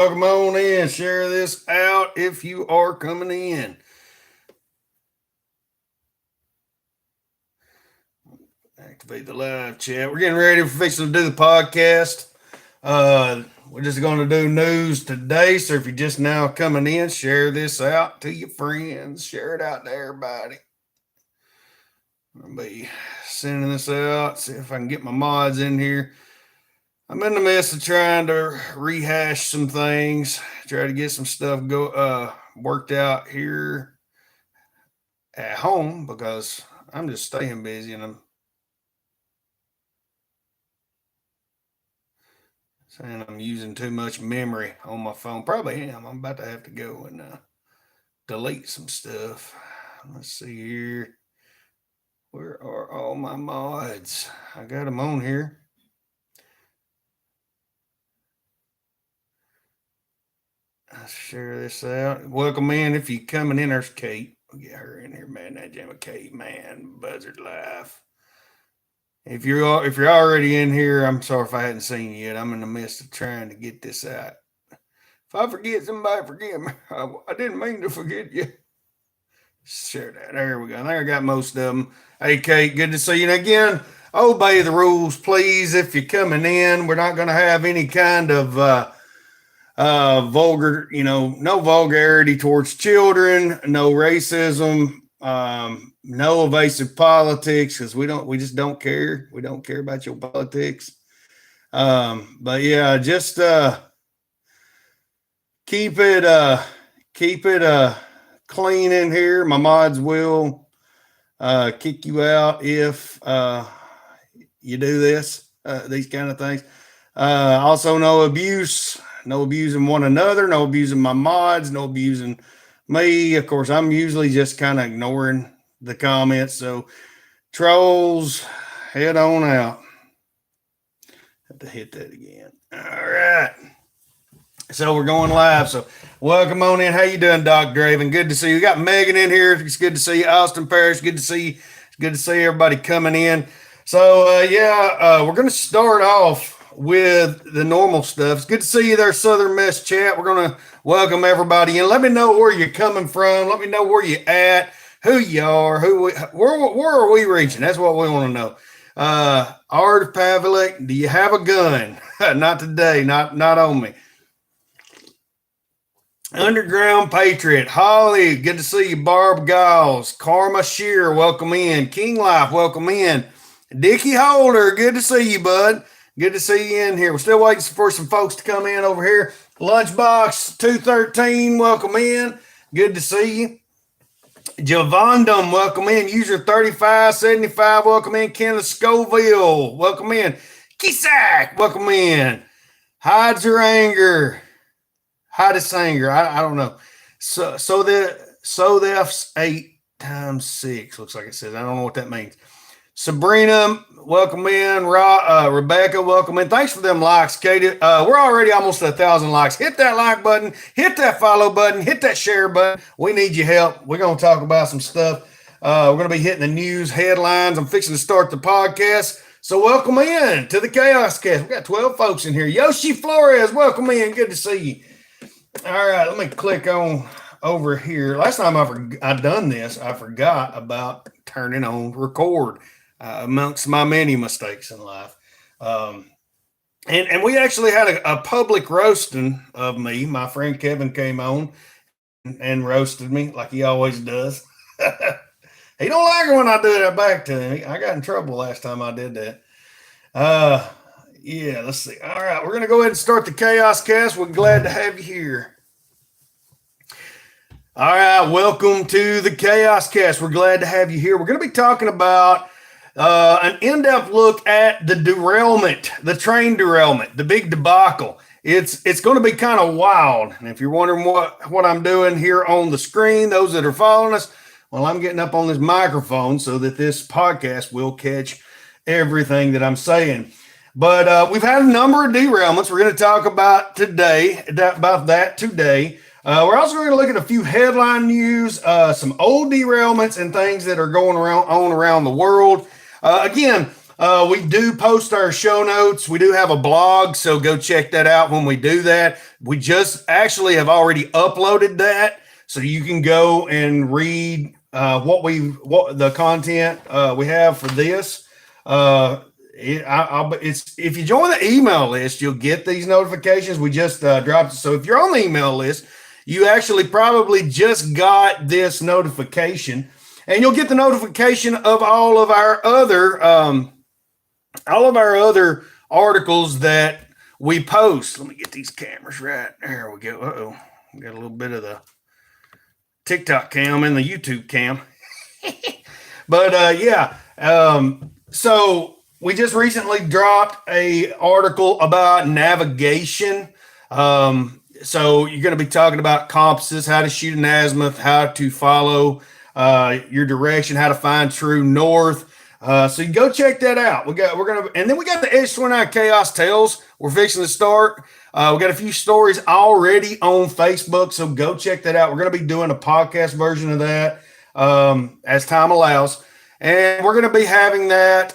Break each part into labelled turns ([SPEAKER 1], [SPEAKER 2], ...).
[SPEAKER 1] Welcome on in. Share this out if you are coming in. Activate the live chat. We're getting ready for fixing to do the podcast. We're just going to do news today. So if you're just now coming in, share this out to your friends. Share it out to everybody. I'll be sending this out. See if I can get my mods in here. I'm in the midst of trying to rehash some things, try to get some stuff worked out here at home because I'm just staying busy and I'm saying I'm using too much memory on my phone. Probably am. I'm about to have to go and delete some stuff. Let's see here. Where are all my mods? I got them on here. Let's share this out. Welcome in. If you're coming in, there's Kate. We'll get her in here, man. That jam of Kate, man. Buzzard Life. If you're already in here, I'm sorry if I hadn't seen you yet. I'm in the midst of trying to get this out. If I forget somebody, forgive me. I didn't mean to forget you. Share that. There we go. I think I got most of them. Hey, Kate, good to see you. And again, obey the rules, please. If you're coming in, we're not going to have any kind of vulgar, no vulgarity towards children, no racism, no evasive politics, because we just don't care. We don't care about your politics. But yeah, just keep it clean in here. My mods will kick you out if you do these kind of things. Also, no abuse. No abusing one another, no abusing my mods, no abusing me. Of course, I'm usually just kind of ignoring the comments. So, trolls, head on out. Have to hit that again. All right. So we're going live. So welcome on in. How you doing, Doc Draven? Good to see you. We got Megan in here. It's good to see you. Austin Parrish. Good to see you. It's good to see everybody coming in. So we're going to start off with the normal stuff. It's good to see you there, Southern Mess Chat. We're going to welcome everybody in. Let me know where you're coming from. Let me know where you're at, who you are, where are we reaching? That's what we want to know. Art Pavlik, do you have a gun? Not today, not on me. Underground Patriot, Holly, good to see you. Barb Giles, Karma Shear, welcome in. King Life, welcome in. Dickie Holder, good to see you, bud. Good to see you in here. We're still waiting for some folks to come in over here. Lunchbox 213, welcome in. Good to see you. Javondum, welcome in. User 3575, welcome in. Kenneth Scoville, welcome in. Kisak, welcome in. Hides your anger. Hide his anger. I don't know. So that's 8 times 6, looks like it says. I don't know what that means. Sabrina, welcome in. Rebecca, welcome in. Thanks for them likes, Katie. We're already almost at 1,000 likes. Hit that like button. Hit that follow button. Hit that share button. We need your help. We're going to talk about some stuff. We're going to be hitting the news headlines. I'm fixing to start the podcast. So welcome in to the Chaos Cast. We got 12 folks in here. Yoshi Flores, welcome in. Good to see you. All right, let me click on over here. Last time I done this, I forgot about turning on record. Amongst my many mistakes in life. And we actually had a public roasting of me. My friend Kevin came on and roasted me like he always does. He don't like it when I do that back to him. I got in trouble last time I did that. Let's see. All right, we're going to go ahead and start the Chaos Cast. We're glad to have you here. All right, welcome to the Chaos Cast. We're glad to have you here. We're going to be talking about an in-depth look at the derailment, the train derailment, the big debacle. It's going to be kind of wild. And if you're wondering what I'm doing here on the screen, those that are following us, well, I'm getting up on this microphone so that this podcast will catch everything that I'm saying. But we've had a number of derailments. We're going to talk about that today. We're also going to look at a few headline news, some old derailments and things that are going around the world. Again, We do post our show notes. We do have a blog, so go check that out when we do that. We just actually have already uploaded that, so you can go and read what the content we have for this. It's if you join the email list, you'll get these notifications. We just dropped it. So if you're on the email list, you actually probably just got this notification, and you'll get the notification of all of our other articles that we post. Let me get these cameras right. There we go. Uh-oh. We got a little bit of the TikTok cam and the YouTube cam. But yeah. So we just recently dropped a article about navigation. So you're going to be talking about compasses, how to shoot an azimuth, how to follow your direction, how to find true north. So you go check that out. And then we got the Edge 29 Chaos Tales. We're fixing to start. We got a few stories already on Facebook, so go check that out. We're going to be doing a podcast version of that as time allows. And we're going to be having that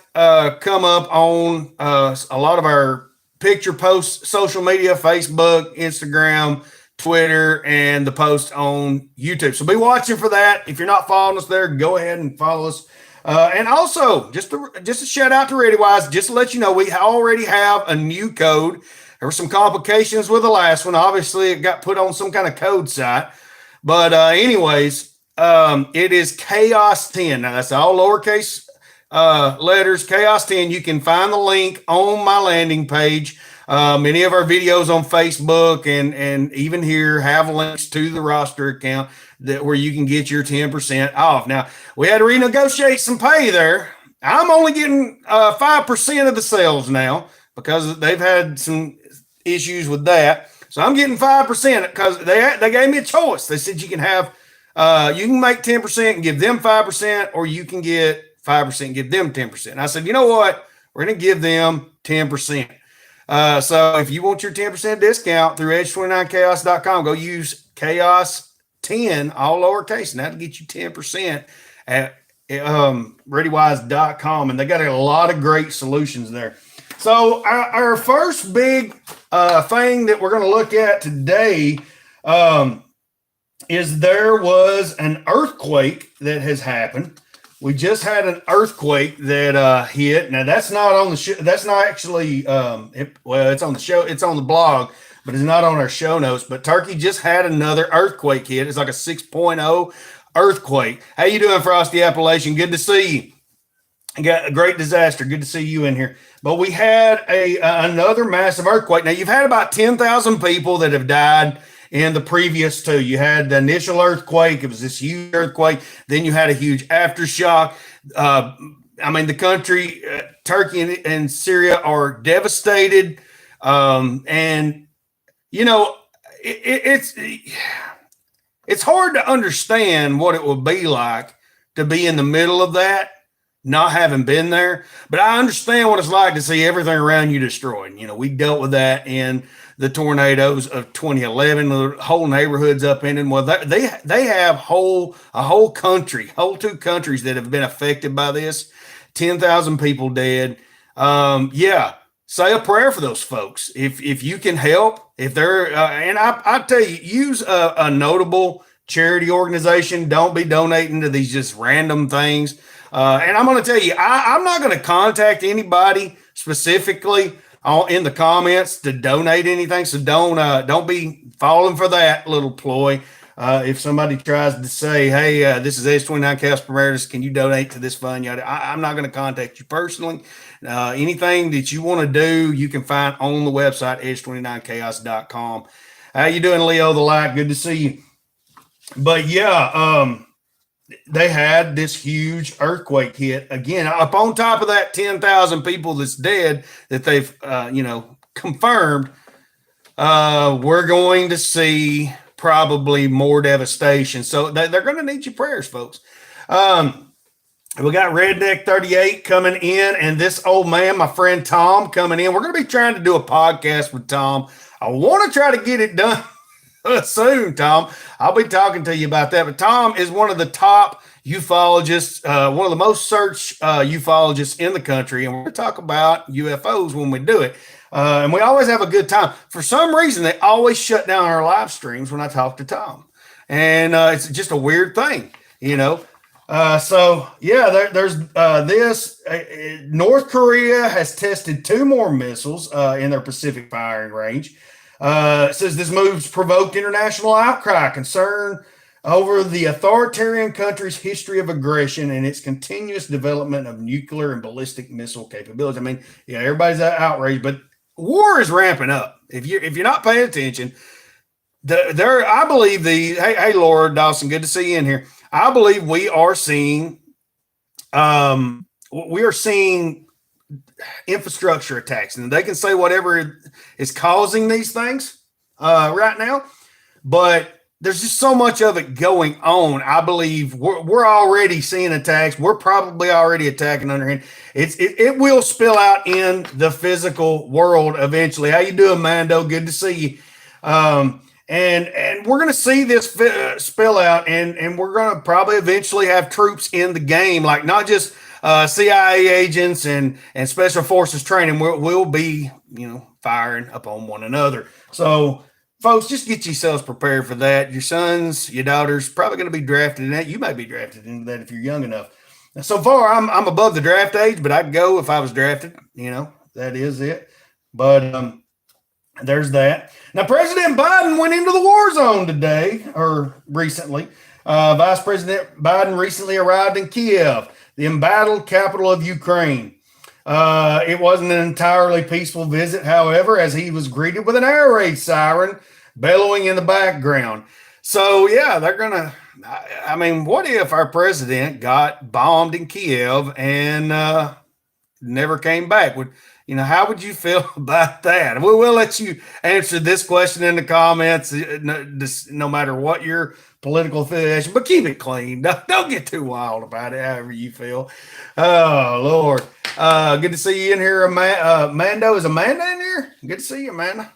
[SPEAKER 1] come up on a lot of our picture posts, social media, Facebook, Instagram, Twitter, and the post on YouTube. So be watching for that. If you're not following us there, go ahead and follow us. And also, just a shout out to ReadyWise, just to let you know, we already have a new code. There were some complications with the last one. Obviously, it got put on some kind of code site. But anyways, it is Chaos 10. Now, that's all lowercase letters, Chaos 10. You can find the link on my landing page. Many of our videos on Facebook and even here have links to the roster account where you can get your 10% off. Now, we had to renegotiate some pay there. I'm only getting 5% of the sales now because they've had some issues with that. So I'm getting 5% because they gave me a choice. They said you can make 10% and give them 5%, or you can get 5% and give them 10%. And I said, you know what? We're going to give them 10%. So if you want your 10% discount through edge29chaos.com, go use chaos 10, all lowercase, and that'll get you 10% at readywise.com. And they got a lot of great solutions there. So our first big thing that we're going to look at today is there was an earthquake that has happened. We just had an earthquake that hit. Now that's not on the show. That's not actually. It's on the show. It's on the blog, but it's not on our show notes. But Turkey just had another earthquake hit. It's like a 6.0 earthquake. How you doing, Frosty Appalachian? Good to see you. You got a great disaster. Good to see you in here. But we had another massive earthquake. Now you've had about 10,000 people that have died in the previous two. You had the initial earthquake. It was this huge earthquake. Then you had a huge aftershock. The country, Turkey and Syria are devastated. And, you know, it's hard to understand what it will be like to be in the middle of that, not having been there. But I understand what it's like to see everything around you destroyed. You know, we dealt with that in the tornadoes of 2011, the whole neighborhoods up in, and well, they have a whole country, whole two countries that have been affected by this. 10,000 people dead. Yeah, say a prayer for those folks if you can help. If they're and I tell you, use a notable charity organization. Don't be donating to these just random things. And I'm going to tell you, I'm not going to contact anybody specifically in the comments to donate anything. So don't be falling for that little ploy. If somebody tries to say, hey, this is Edge29 Chaos Primaris, can you donate to this fund? I'm not going to contact you personally. Anything that you want to do, you can find on the website, edge29chaos.com. How you doing, Leo the Light? Good to see you. But yeah, they had this huge earthquake hit again. Up on top of that 10,000 people that's dead that they've, confirmed, we're going to see probably more devastation. So they're going to need your prayers, folks. We got Redneck 38 coming in, and this old man, my friend Tom, coming in. We're going to be trying to do a podcast with Tom. I want to try to get it done soon, Tom. I'll be talking to you about that. But Tom is one of the top ufologists, one of the most searched ufologists in the country, and we're going to talk about UFOs when we do it. And we always have a good time. For some reason, they always shut down our live streams when I talk to Tom, and it's just a weird thing, you know. So yeah, there's this. North Korea has tested two more missiles in their Pacific firing range. It says this move's provoked international outcry, concern over the authoritarian country's history of aggression and its continuous development of nuclear and ballistic missile capabilities. I mean, yeah, everybody's outraged, but war is ramping up. If you're not paying attention, I believe hey Laura Dawson, good to see you in here. I believe we are seeing infrastructure attacks, and they can say whatever is causing these things right now, but there's just so much of it going on. I believe we're already seeing attacks. We're probably already attacking underhand. It will spill out in the physical world eventually. How you doing, Mando? Good to see you. And we're going to see this spill out, and we're going to probably eventually have troops in the game, like not just CIA agents and special forces training. We'll be, firing upon one another. So, folks, just get yourselves prepared for that. Your sons, your daughters, probably going to be drafted in that. You might be drafted into that if you're young enough. Now, so far, I'm above the draft age, but I'd go if I was drafted. That is it. But there's that. Now, President Biden went into the war zone today, or recently. Vice President Biden recently arrived in Kiev, the embattled capital of Ukraine. It wasn't an entirely peaceful visit, however, as he was greeted with an air raid siren bellowing in the background. So, yeah, they're going to, what if our president got bombed in Kiev and never came back? How would you feel about that? We'll let you answer this question in the comments, no matter what your political affiliation, but keep it clean. Don't get too wild about it, however you feel. Oh, Lord. Good to see you in here. Mando, is Amanda in here? Good to see you, Amanda.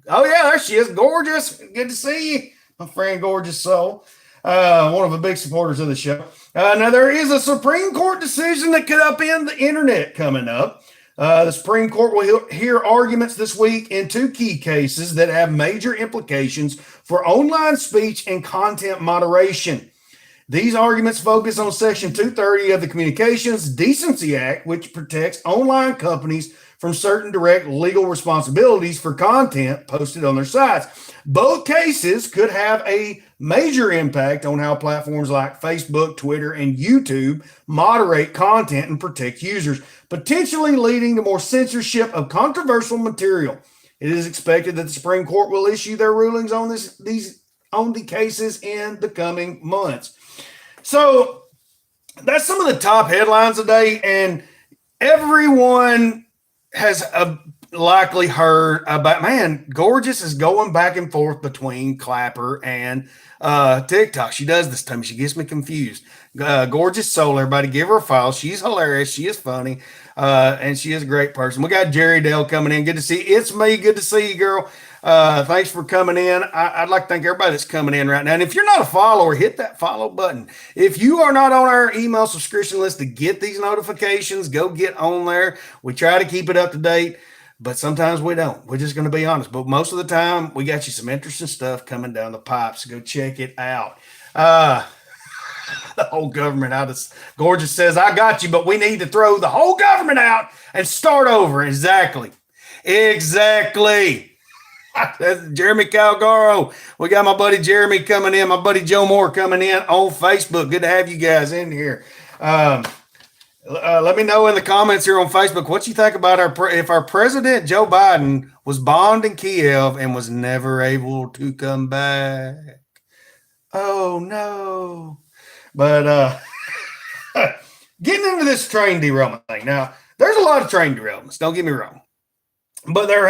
[SPEAKER 1] Oh, yeah, there she is. Gorgeous. Good to see you, my friend Gorgeous Soul. One of the big supporters of the show. Now, there is a Supreme Court decision that could upend the internet coming up. The Supreme Court will hear arguments this week in two key cases that have major implications for online speech and content moderation. These arguments focus on Section 230 of the Communications Decency Act, which protects online companies from certain direct legal responsibilities for content posted on their sites. Both cases could have a major impact on how platforms like Facebook, Twitter, and YouTube moderate content and protect users, potentially leading to more censorship of controversial material. It is expected that the Supreme Court will issue their rulings on the cases in the coming months. So that's some of the top headlines today, and everyone has likely heard about, Gorgeous is going back and forth between Clapper and TikTok. She does this to me. She gets me confused. Gorgeous Soul, everybody give her a follow. She's hilarious. She is funny. And she is a great person. We got Jerry Dale coming in. Good to see you. It's me. Good to see you, girl. Thanks for coming in. I'd like to thank everybody that's coming in right now. And if you're not a follower, hit that follow button. If you are not on our email subscription list to get these notifications, go get on there. We try to keep it up to date, but sometimes we don't. We're just going to be honest. But most of the time, we got you some interesting stuff coming down the pipe, so go check it out. The whole government out. Gorgeous says, I got you, but we need to throw the whole government out and start over. Exactly. That's Jeremy Calgaro. We got my buddy Jeremy coming in, my buddy Joe Moore coming in on Facebook. Good to have you guys in here. Let me know in the comments here on Facebook what you think about if our president Joe Biden was bombed in Kiev and was never able to come back. Oh no. But getting into this train derailment thing. Now, there's a lot of train derailments, don't get me wrong. But there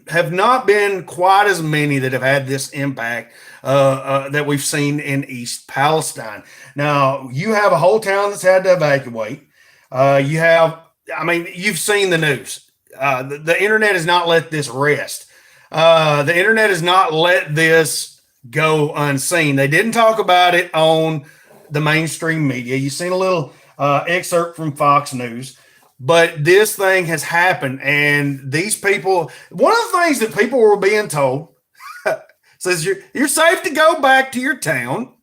[SPEAKER 1] have not been quite as many that have had this impact that we've seen in East Palestine. Now, you have a whole town that's had to evacuate. You've seen the news. The internet has not let this rest. The internet has not let this go unseen. They didn't talk about it on the mainstream media. You've seen a little excerpt from Fox News, but this thing has happened. And these people, one of the things that people were being told says you're safe to go back to your town.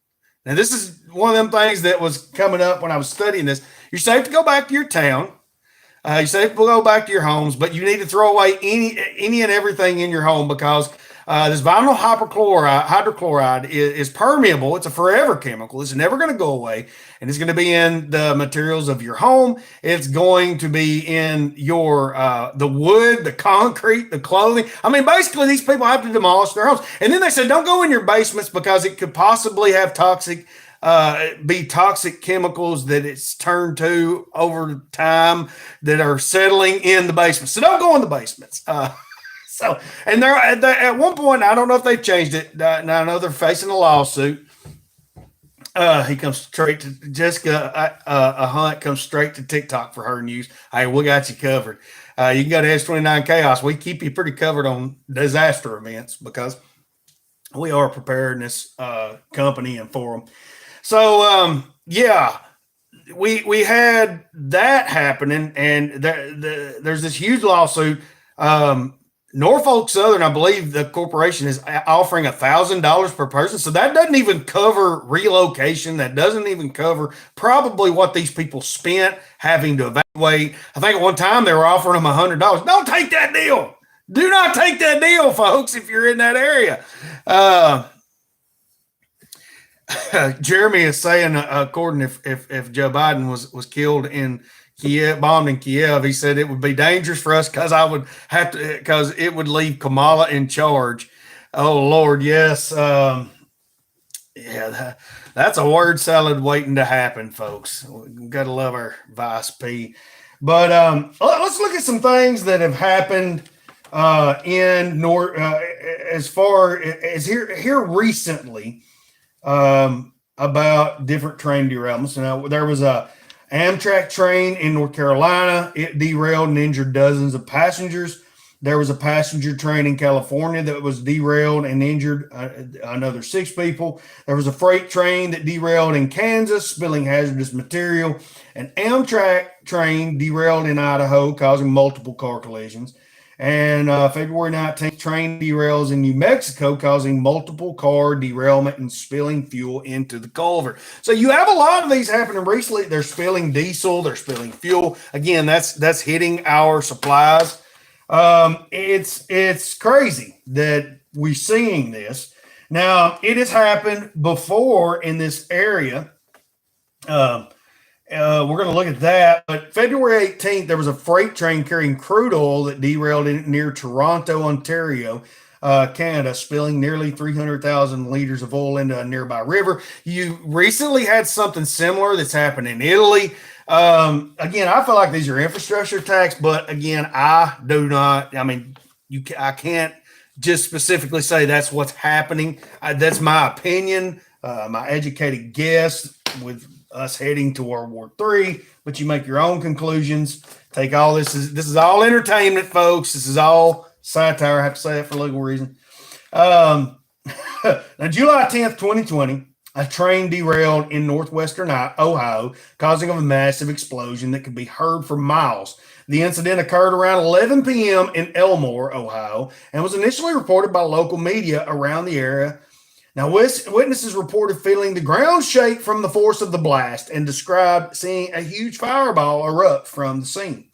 [SPEAKER 1] Now, this is one of them things that was coming up when I was studying this. You're safe to go back to your town. You safe to go back to your homes, but you need to throw away any and everything in your home because this vinyl hydrochloride is permeable. It's a forever chemical. It's never going to go away, and it's going to be in the materials of your home. It's going to be in your the wood, the concrete, the clothing. I mean, basically, these people have to demolish their homes. And then they said, don't go in your basements because it could possibly have be toxic chemicals that it's turned to over time that are settling in the basement. So don't go in the basements. And they're at one point, I don't know if they've changed it. Now I know they're facing a lawsuit. He comes straight to Jessica. A Hunt comes straight to TikTok for her news. Hey, we got you covered. You can go to S29 Chaos. We keep you pretty covered on disaster events because we are a preparedness company and forum. So yeah, we had that happening, and there's this huge lawsuit. Norfolk Southern, I believe the corporation is offering $1,000 per person. So that doesn't even cover relocation. That doesn't even cover probably what these people spent having to evacuate. I think at one time they were offering them $100. Don't take that deal. Do not take that deal, folks, if you're in that area. Jeremy is saying, according if Joe Biden was killed in Kiev, bombed in Kiev, he said it would be dangerous for us because it would leave Kamala in charge. Oh Lord, yes, yeah, that's a word salad waiting to happen, folks. We got to love our Vice P. But let's look at some things that have happened in North as far as here recently. About different train derailments. Now, there was a Amtrak train in North Carolina. It derailed and injured dozens of passengers. There was a passenger train in California that was derailed and injured another 6 people. There was a freight train that derailed in Kansas, spilling hazardous material. An Amtrak train derailed in Idaho, causing multiple car collisions. And February 19th, train derails in New Mexico, causing multiple car derailment and spilling fuel into the culvert. So you have a lot of these happening recently. They're spilling diesel, they're spilling fuel. Again, that's hitting our supplies. It's crazy that we're seeing this. Now, it has happened before in this area. We're going to look at that. But February 18th, there was a freight train carrying crude oil that derailed near Toronto, Ontario, Canada, spilling nearly 300,000 liters of oil into a nearby river. You recently had something similar that's happened in Italy. Again, I feel like these are infrastructure attacks, but again, I can't just specifically say that's what's happening. That's my opinion, my educated guess with us heading to World War III, but you make your own conclusions. Take all this is all entertainment, folks. This is all satire. I have to say it for legal reason. Now, July 10th, 2020, a train derailed in northwestern Ohio, causing a massive explosion that could be heard for miles. The incident occurred around 11 p.m. in Elmore, Ohio, and was initially reported by local media around the area. Now, witnesses reported feeling the ground shake from the force of the blast and described seeing a huge fireball erupt from the scene.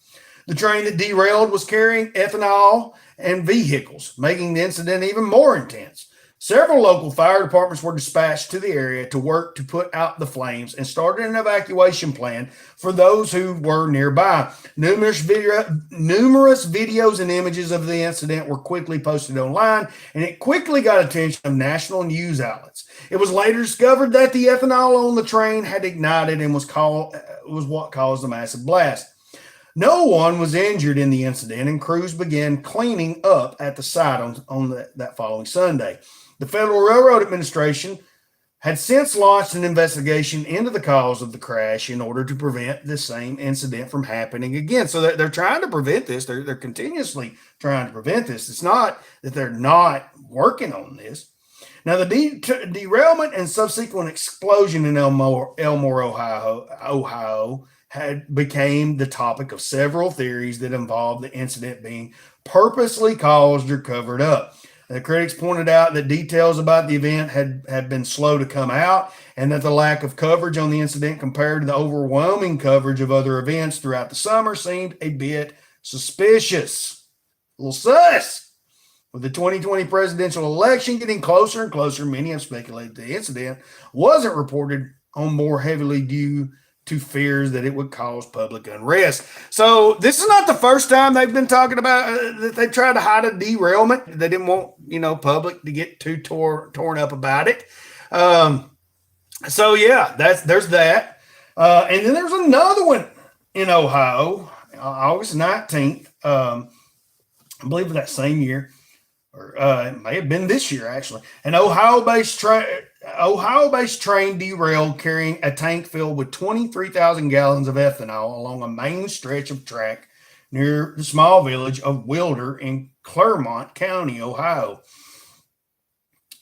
[SPEAKER 1] The train that derailed was carrying ethanol and vehicles, making the incident even more intense. Several local fire departments were dispatched to the area to work to put out the flames and started an evacuation plan for those who were nearby. Numerous videos and images of the incident were quickly posted online, and it quickly got attention of national news outlets. It was later discovered that the ethanol on the train had ignited and was what caused the massive blast. No one was injured in the incident, and crews began cleaning up at the site on that following Sunday. The Federal Railroad Administration had since launched an investigation into the cause of the crash in order to prevent the same incident from happening again. So they're trying to prevent this. They're continuously trying to prevent this. It's not that they're not working on this. Now, the derailment and subsequent explosion in Elmore, Ohio, had became the topic of several theories that involved the incident being purposely caused or covered up. The critics pointed out that details about the event had been slow to come out, and that the lack of coverage on the incident compared to the overwhelming coverage of other events throughout the summer seemed a bit suspicious. A little sus. With the 2020 presidential election getting closer and closer, many have speculated the incident wasn't reported on more heavily due to fears that it would cause public unrest. So this is not the first time they've been talking about that they tried to hide a derailment. They didn't want, public to get too torn up about it. So yeah, there's that. And then there's another one in Ohio, August 19th. I believe that same year. Or it may have been this year, actually. An Ohio-based train derailed carrying a tank filled with 23,000 gallons of ethanol along a main stretch of track near the small village of Wilder in Clermont County, Ohio.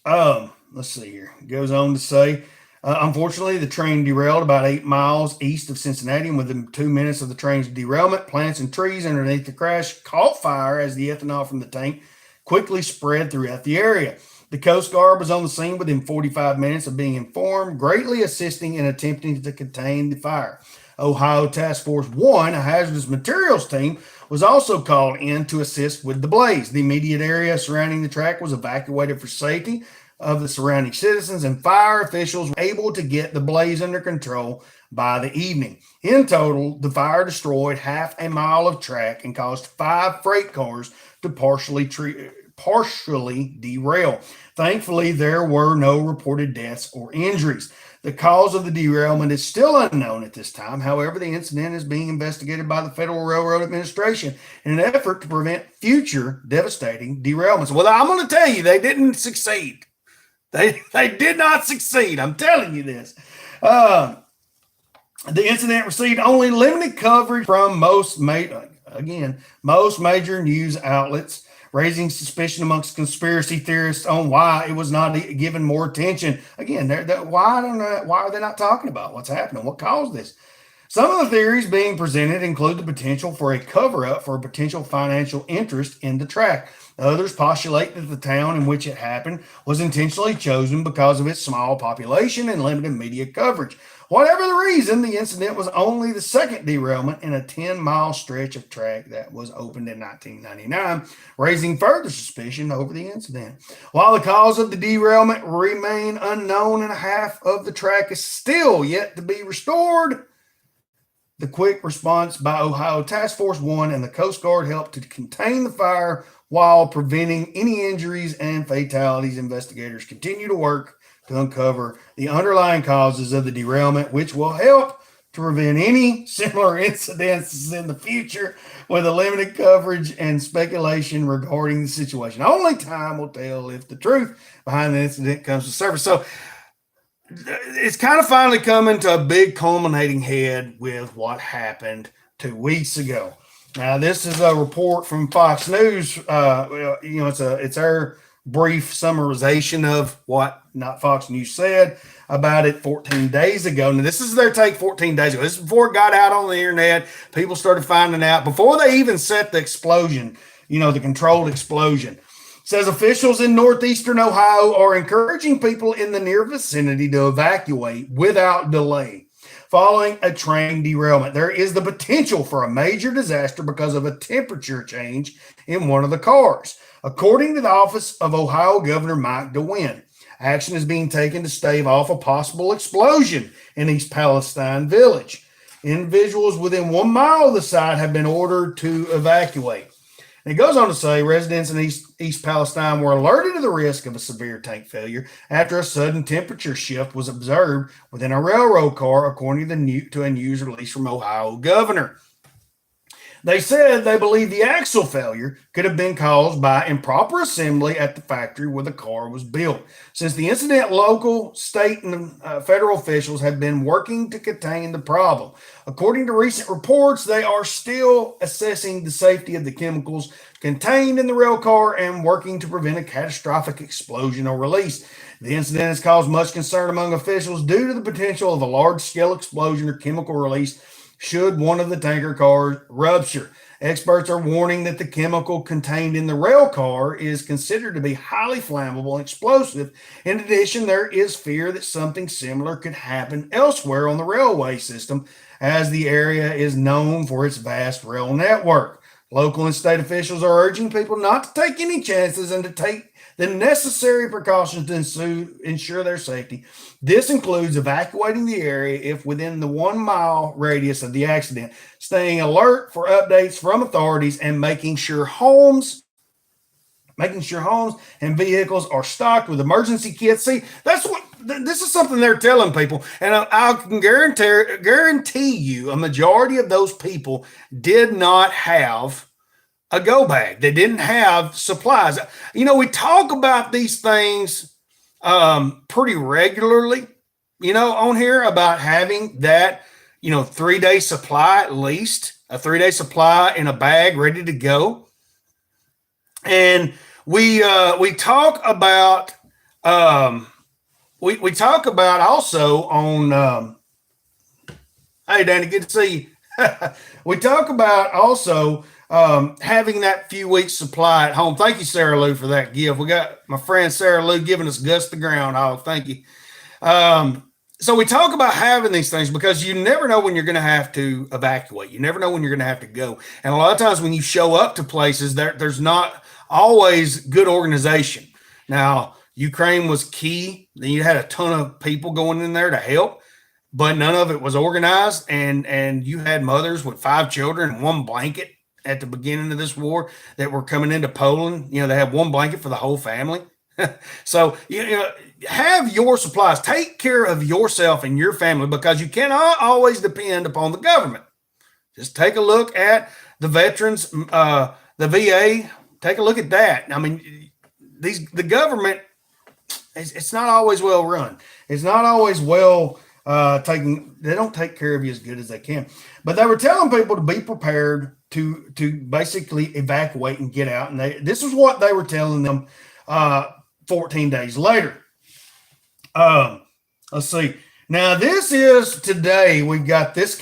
[SPEAKER 1] Let's see here. It goes on to say, unfortunately, the train derailed about 8 miles east of Cincinnati, and within 2 minutes of the train's derailment, plants and trees underneath the crash caught fire as the ethanol from the tank quickly spread throughout the area. The Coast Guard was on the scene within 45 minutes of being informed, greatly assisting in attempting to contain the fire. Ohio Task Force 1, a hazardous materials team, was also called in to assist with the blaze. The immediate area surrounding the track was evacuated for safety of the surrounding citizens, and fire officials were able to get the blaze under control by the evening. In total, the fire destroyed half a mile of track and caused 5 freight cars to partially derail. Thankfully, there were no reported deaths or injuries. The cause of the derailment is still unknown at this time. However, the incident is being investigated by the Federal Railroad Administration in an effort to prevent future devastating derailments. Well, I'm going to tell you, they didn't succeed. They did not succeed. I'm telling you this. The incident received only limited coverage from most major news outlets, raising suspicion amongst conspiracy theorists on why it was not given more attention. Again, why are they not talking about what's happening? What caused this? Some of the theories being presented include the potential for a cover-up for a potential financial interest in the track. Others postulate that the town in which it happened was intentionally chosen because of its small population and limited media coverage. Whatever the reason, the incident was only the second derailment in a 10-mile stretch of track that was opened in 1999, raising further suspicion over the incident. While the cause of the derailment remain unknown and half of the track is still yet to be restored, the quick response by Ohio Task Force 1 and the Coast Guard helped to contain the fire while preventing any injuries and fatalities. Investigators continue to work to uncover the underlying causes of the derailment, which will help to prevent any similar incidents in the future with a limited coverage and speculation regarding the situation. Only time will tell if the truth behind the incident comes to surface. So it's kind of finally coming to a big culminating head with what happened 2 weeks ago. Now, this is a report from Fox News. It's our brief summarization of what Not Fox News said about it 14 days ago. Now, this is their take 14 days ago. This is before it got out on the internet. People started finding out before they even set the explosion, the controlled explosion. It says officials in northeastern Ohio are encouraging people in the near vicinity to evacuate without delay. Following a train derailment, there is the potential for a major disaster because of a temperature change in one of the cars. According to the office of Ohio Governor Mike DeWine, action is being taken to stave off a possible explosion in East Palestine Village. Individuals within 1 mile of the site have been ordered to evacuate. And it goes on to say residents in East Palestine were alerted to the risk of a severe tank failure after a sudden temperature shift was observed within a railroad car, according to a news release from Ohio governor. They said they believe the axle failure could have been caused by improper assembly at the factory where the car was built. Since the incident, local, state, and federal officials have been working to contain the problem. According to recent reports, they are still assessing the safety of the chemicals contained in the rail car and working to prevent a catastrophic explosion or release. The incident has caused much concern among officials due to the potential of a large-scale explosion or chemical release should one of the tanker cars rupture. Experts are warning that the chemical contained in the rail car is considered to be highly flammable and explosive. In addition, there is fear that something similar could happen elsewhere on the railway system, as the area is known for its vast rail network. Local and state officials are urging people not to take any chances and to take the necessary precautions to ensure their safety. This includes evacuating the area if within the 1 mile radius of the accident, staying alert for updates from authorities, and making sure homes and vehicles are stocked with emergency kits. See, this is something they're telling people, and I can guarantee you a majority of those people did not have a go bag. They didn't have supplies. We talk about these things pretty regularly, on here about having that, 3-day supply, at least a 3-day supply in a bag ready to go. And we talk about we talk about also on hey Danny, good to see you. We talk about also having that few weeks supply at home. Thank you, Sarah Lou, for that gift. We got my friend Sarah Lou giving us Gus the Groundhog. Thank you. So we talk about having these things because you never know when you're going to have to evacuate. You never know when you're going to have to go. And a lot of times when you show up to places, there's not always good organization. Now, Ukraine was key. You had a ton of people going in there to help, but none of it was organized. And you had mothers with 5 children and 1 blanket at the beginning of this war that were coming into Poland. They had 1 blanket for the whole family. So, have your supplies. Take care of yourself and your family because you cannot always depend upon the government. Just take a look at the veterans, the VA. Take a look at that. I mean, the government, it's not always well run. It's not always well taken. They don't take care of you as good as they can. But they were telling people to be prepared to basically evacuate and get out. And this is what they were telling them 14 days later. Let's see. Now, this is today. We've got this.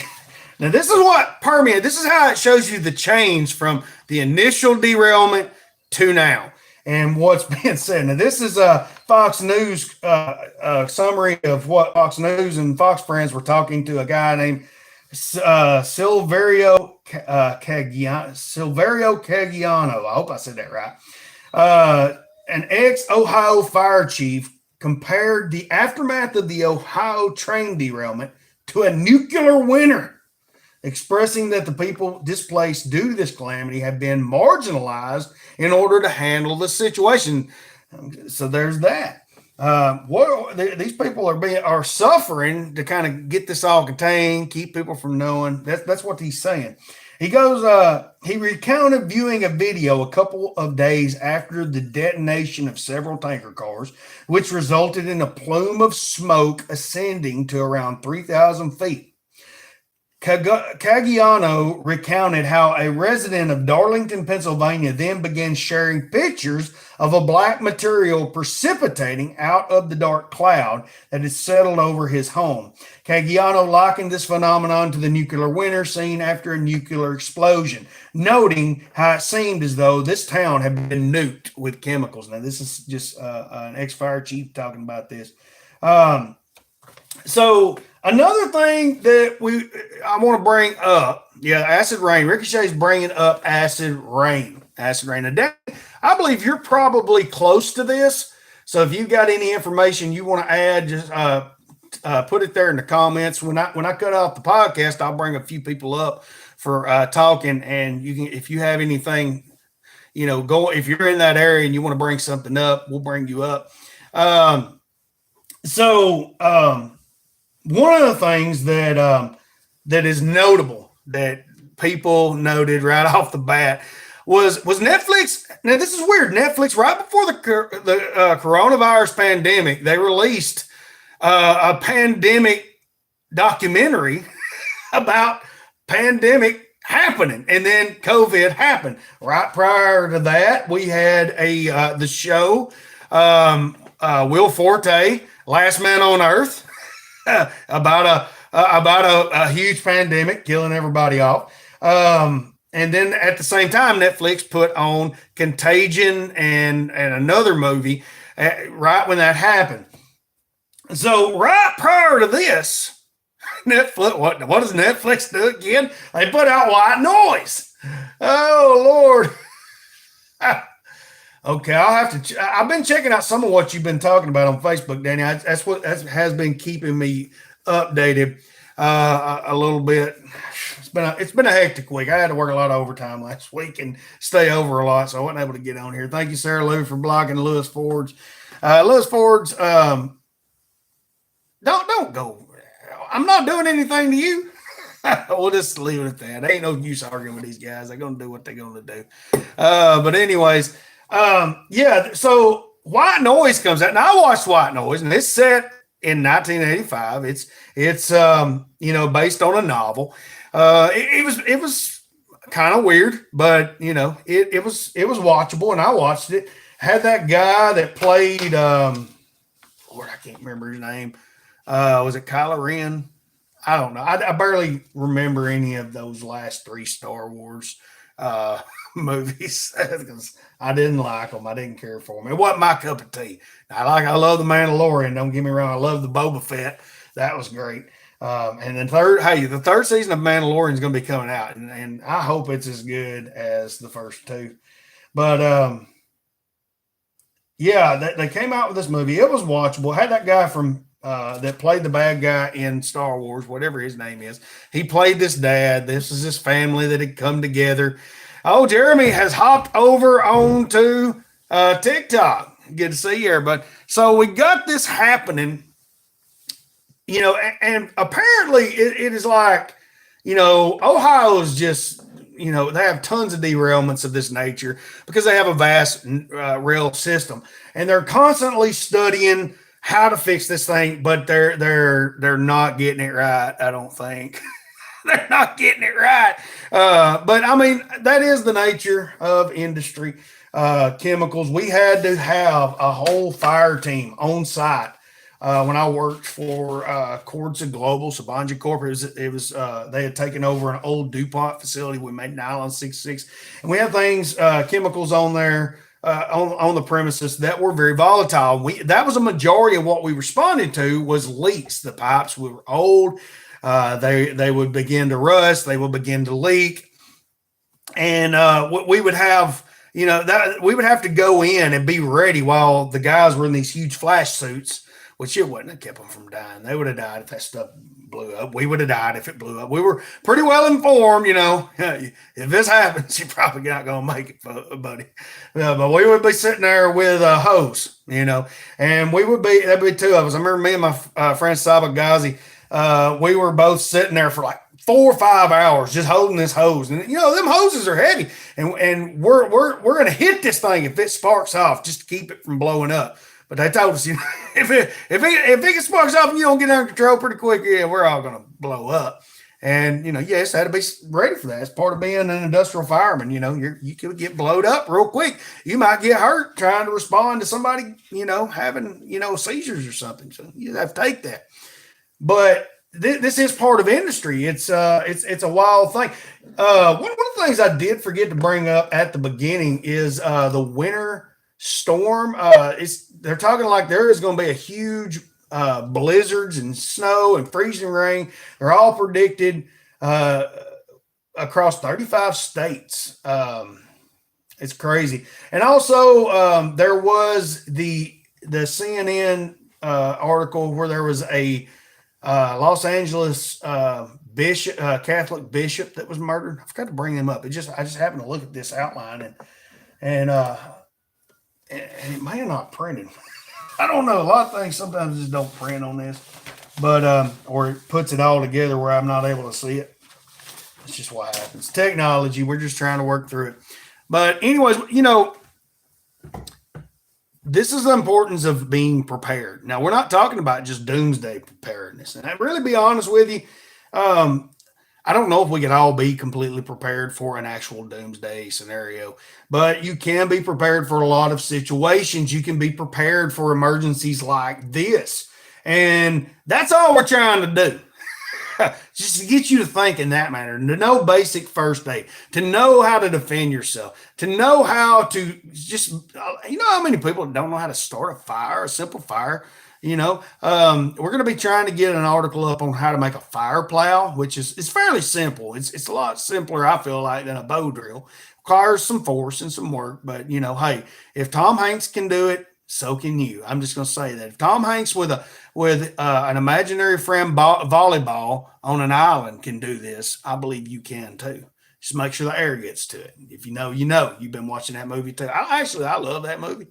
[SPEAKER 1] Now, this is what permeated. This is how it shows you the change from the initial derailment to now and what's being said. Now, this is a Fox News summary of what Fox News and Fox Friends were talking to a guy named Silverio Caggiano. I hope I said that right. An ex-Ohio fire chief compared the aftermath of the Ohio train derailment to a nuclear winter, expressing that the people displaced due to this calamity have been marginalized in order to handle the situation. So there's that. These people are suffering to kind of get this all contained, keep people from knowing. That's what he's saying. He goes, he recounted viewing a video a couple of days after the detonation of several tanker cars, which resulted in a plume of smoke ascending to around 3,000 feet. Caggiano recounted how a resident of Darlington, Pennsylvania, then began sharing pictures of a black material precipitating out of the dark cloud that had settled over his home. Caggiano likened this phenomenon to the nuclear winter seen after a nuclear explosion, noting how it seemed as though this town had been nuked with chemicals. Now, this is just an ex-fire chief talking about this. So another thing that I want to bring up, acid rain. Ricochet's bringing up acid rain. Now, I believe you're probably close to this. So if you've got any information you want to add, just put it there in the comments. When I cut off the podcast, I'll bring a few people up for talking. And you can, if you have anything, if you're in that area and you want to bring something up, we'll bring you up. One of the things that is notable that people noted right off the bat was Netflix. Now, this is weird. Netflix, right before the coronavirus pandemic, they released a pandemic documentary about pandemic happening, and then COVID happened. Right prior to that, we had the show Will Forte, Last Man on Earth, about a huge pandemic killing everybody off. And then at the same time, Netflix put on Contagion and another movie right when that happened. So right prior to this, Netflix, what does Netflix do again? They put out White Noise. Oh Lord. Okay, I'll have to. I've been checking out some of what you've been talking about on Facebook, Danny. That's what has been keeping me updated a little bit. It's been a hectic week. I had to work a lot of overtime last week and stay over a lot, so I wasn't able to get on here. Thank you, Sarah Lou, for blocking Lewis Ford's. Lewis Ford's. Don't go. I'm not doing anything to you. We'll just leave it at that. There ain't no use arguing with these guys. They're gonna do what they're gonna do. But anyways. Yeah, so White Noise comes out. Now I watched White Noise, and it's set in 1985. It's based on a novel. It was kind of weird, but it was watchable, and I watched it. Had that guy that played Lord, I can't remember his name. Was it Kylo Ren? I don't know. I barely remember any of those last three Star Wars movies because I didn't like them. I didn't care for them. It wasn't my cup of tea. I love the Mandalorian. Don't get me wrong. I love the Boba Fett. That was great. And then the third season of Mandalorian is going to be coming out, and I hope it's as good as the first two. But yeah, they came out with this movie. It was watchable. Had that guy from that played the bad guy in Star Wars, whatever his name is. He played this dad. This is his family that had come together. Oh, Jeremy has hopped over onto TikTok. Good to see you, everybody. So we got this happening, and apparently it is like, Ohio is just, they have tons of derailments of this nature because they have a vast rail system, and they're constantly studying how to fix this thing, but they're not getting it right. I don't think. They're not getting it right. But I mean, that is the nature of industry. Chemicals. We had to have a whole fire team on site when I worked for Cordsa Global, Sabanja Corp. It was they had taken over an old DuPont facility. We made nylon 66, and we had things chemicals on there on the premises that were very volatile. That was a majority of what we responded to was leaks. The pipes were old. They would begin to rust. They would begin to leak, and we would have that we would have to go in and be ready while the guys were in these huge flash suits, which it wouldn't have kept them from dying. They would have died if that stuff blew up. We would have died if it blew up. We were pretty well informed, if this happens, you're probably not going to make it, buddy. But we would be sitting there with a hose, and there'd be two of us. I remember me and my friend Saba Ghazi. We were both sitting there for like 4 or 5 hours just holding this hose, and them hoses are heavy, and we're going to hit this thing if it sparks off just to keep it from blowing up. But they told us, if it sparks off and you don't get under control pretty quick, yeah, we're all going to blow up. And yes, had to be ready for that. It's part of being an industrial fireman. You could get blowed up real quick. You might get hurt trying to respond to somebody, having seizures or something. So you have to take that. But this is part of industry. It's a wild thing. One of the things I did forget to bring up at the beginning is the winter storm. They're talking like there is going to be a huge blizzards and snow and freezing rain. They're all predicted across 35 states. It's crazy. And also there was the CNN article where there was a Los Angeles Catholic bishop that was murdered. I forgot to bring him up. I just happened to look at this outline and it may have not printed. I don't know. A lot of things sometimes just don't print on this, but or it puts it all together where I'm not able to see it. It's just what happens. Technology. We're just trying to work through it. But anyways, this is the importance of being prepared. Now, we're not talking about just doomsday preparedness. And I'd really be honest with you. I I don't know if we could all be completely prepared for an actual doomsday scenario, but you can be prepared for a lot of situations. You can be prepared for emergencies like this. And that's all we're trying to do. Just to get you to think in that manner, to know basic first aid, to know how to defend yourself, to know how to just, you know, how many people don't know how to start a fire, a simple fire. We're going to be trying to get an article up on how to make a fire plow, which is it's fairly simple. It's a lot simpler, I feel like, than a bow drill. Requires some force and some work, but hey, if Tom Hanks can do it, so can you. I'm just going to say that if Tom Hanks with an imaginary friend volleyball on an island can do this, I believe you can too. Just make sure the air gets to it. If you know, you know. You've been watching that movie too. I love that movie.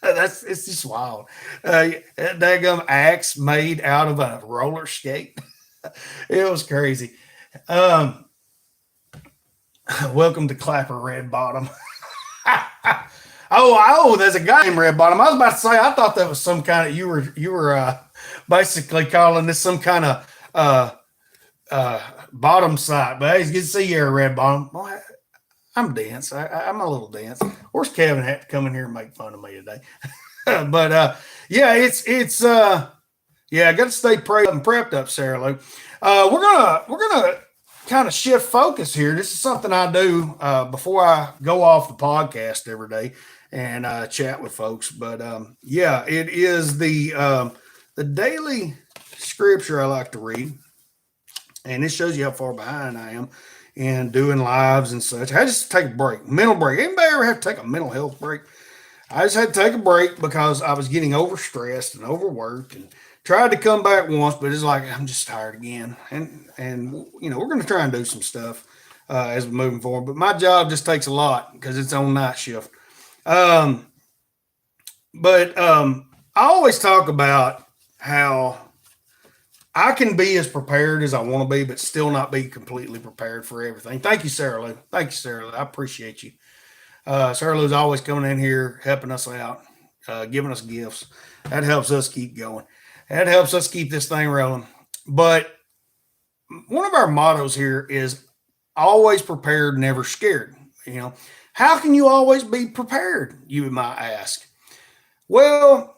[SPEAKER 1] It's just wild. That daggum axe made out of a roller skate. It was crazy. Um, Welcome to Clapper Red Bottom. Oh, there's a guy named Red Bottom. I was about to say, I thought that was some kind of you were basically calling this some kind of bottom site. But hey, it's good to see you here, Red Bottom. Well, I'm dense. I'm a little dense. Where's Kevin had to come in here and make fun of me today? But yeah, it's yeah, I got to stay prayed and prepped up, Sarah Lou. We're gonna kind of shift focus here. This is something I do before I go off the podcast every day and chat with folks. But yeah, it is the daily scripture I like to read, and this shows you how far behind I am in doing lives and such. I just take a break, mental break. Anybody ever have to take a mental health break? I just had to take a break because I was getting overstressed and overworked and tried to come back once, but it's like I'm just tired again. And we're going to try and do some stuff as we're moving forward. But my job just takes a lot because it's on night shift. Um, but I always talk about how I can be as prepared as I want to be, but still not be completely prepared for everything. Thank you, Sarah Lou. Thank you, Sarah Lou. I appreciate you. Sarah Lou's always coming in here, helping us out, giving us gifts. That helps us keep going. That helps us keep this thing rolling. But one of our mottos here is always prepared, never scared. How can you always be prepared? You might ask. Well,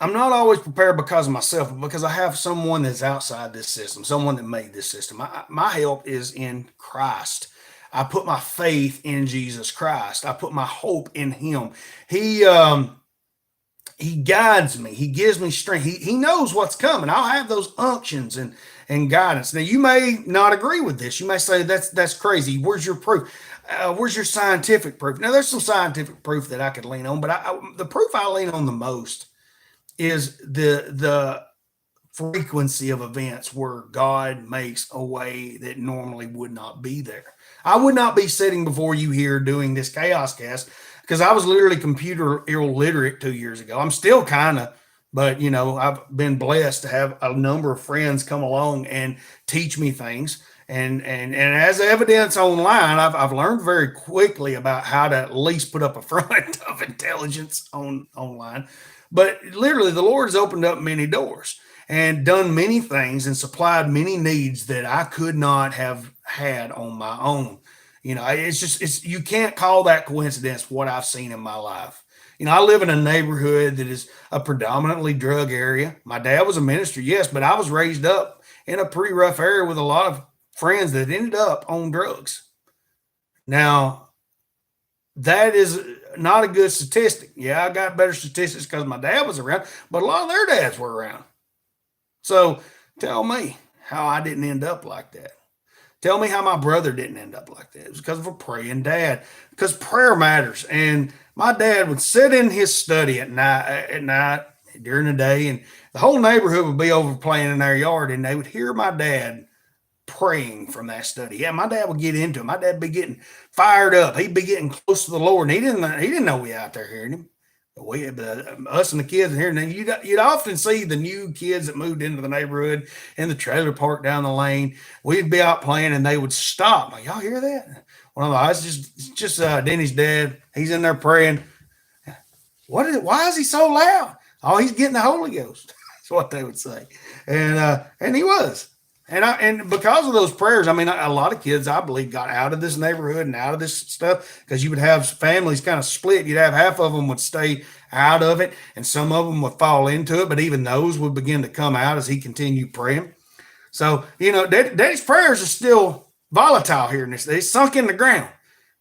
[SPEAKER 1] I'm not always prepared because of myself, but because I have someone that's outside this system, someone that made this system. My help is in Christ. I put my faith in Jesus Christ. I put my hope in Him. He guides me. He gives me strength. He knows what's coming. I'll have those unctions and guidance. Now, you may not agree with this. You may say that's crazy. Where's your proof? Where's your scientific proof? Now, there's some scientific proof that I could lean on, but the proof I lean on the most is the frequency of events where God makes a way that normally would not be there. I would not be sitting before you here doing this chaos cast because I was literally computer illiterate 2 years ago. I'm still kind of, but I've been blessed to have a number of friends come along and teach me things. And as evidence online, I've learned very quickly about how to at least put up a front of intelligence online. But literally, the Lord has opened up many doors and done many things and supplied many needs that I could not have had on my own. It's you can't call that coincidence what I've seen in my life. I live in a neighborhood that is a predominantly drug area. My dad was a minister, yes, but I was raised up in a pretty rough area with a lot of friends that ended up on drugs. Now, that is not a good statistic. Yeah, I got better statistics because my dad was around, but a lot of their dads were around. So tell me how I didn't end up like that. Tell me how my brother didn't end up like that. It was because of a praying dad. Because prayer matters. And my dad would sit in his study at night during the day, and the whole neighborhood would be over playing in their yard, and they would hear my dad praying from that study. Yeah, my dad would get into it. My dad would be getting fired up. He'd be getting close to the Lord, and he didn't know we out there hearing him. Us and the kids here, and then you'd often see the new kids that moved into the neighborhood in the trailer park down the lane. We'd be out playing, and they would stop. Like, y'all hear that? Well, it's just Denny's dad. He's in there praying. Why is he so loud? Oh, he's getting the Holy Ghost. That's what they would say, and he was. And because of those prayers, I mean, a lot of kids, I believe, got out of this neighborhood and out of this stuff because you would have families kind of split. You'd have half of them would stay out of it, and some of them would fall into it. But even those would begin to come out as he continued praying. So, Daddy's prayers are still volatile here in this. They sunk in the ground,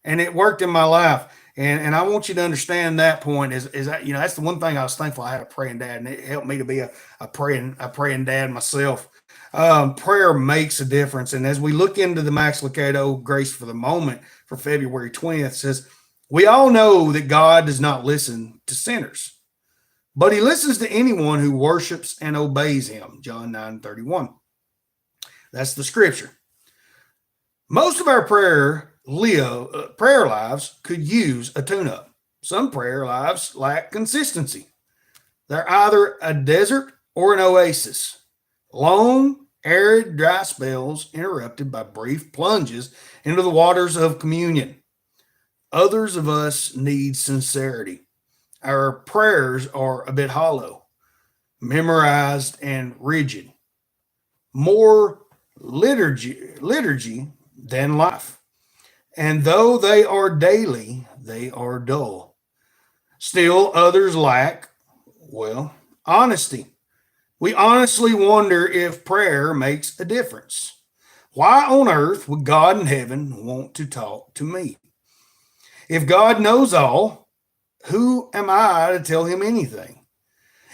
[SPEAKER 1] and it worked in my life. And I want you to understand that point is that, that's the one thing I was thankful I had a praying dad, and it helped me to be a praying dad myself. Prayer makes a difference. And as we look into the Max Lucado Grace for the Moment for February 20th, it says, we all know that God does not listen to sinners, but he listens to anyone who worships and obeys him. John 9:31. That's the scripture. Most of our prayer lives could use a tune-up. Some prayer lives lack consistency. They're either a desert or an oasis. Long, arid, dry spells interrupted by brief plunges into the waters of communion. Others of us need sincerity. Our prayers are a bit hollow, memorized, and rigid. More liturgy than life. And though they are daily, they are dull. Still, others lack, well, honesty. We honestly wonder if prayer makes a difference. Why on earth would God in heaven want to talk to me? If God knows all, who am I to tell him anything?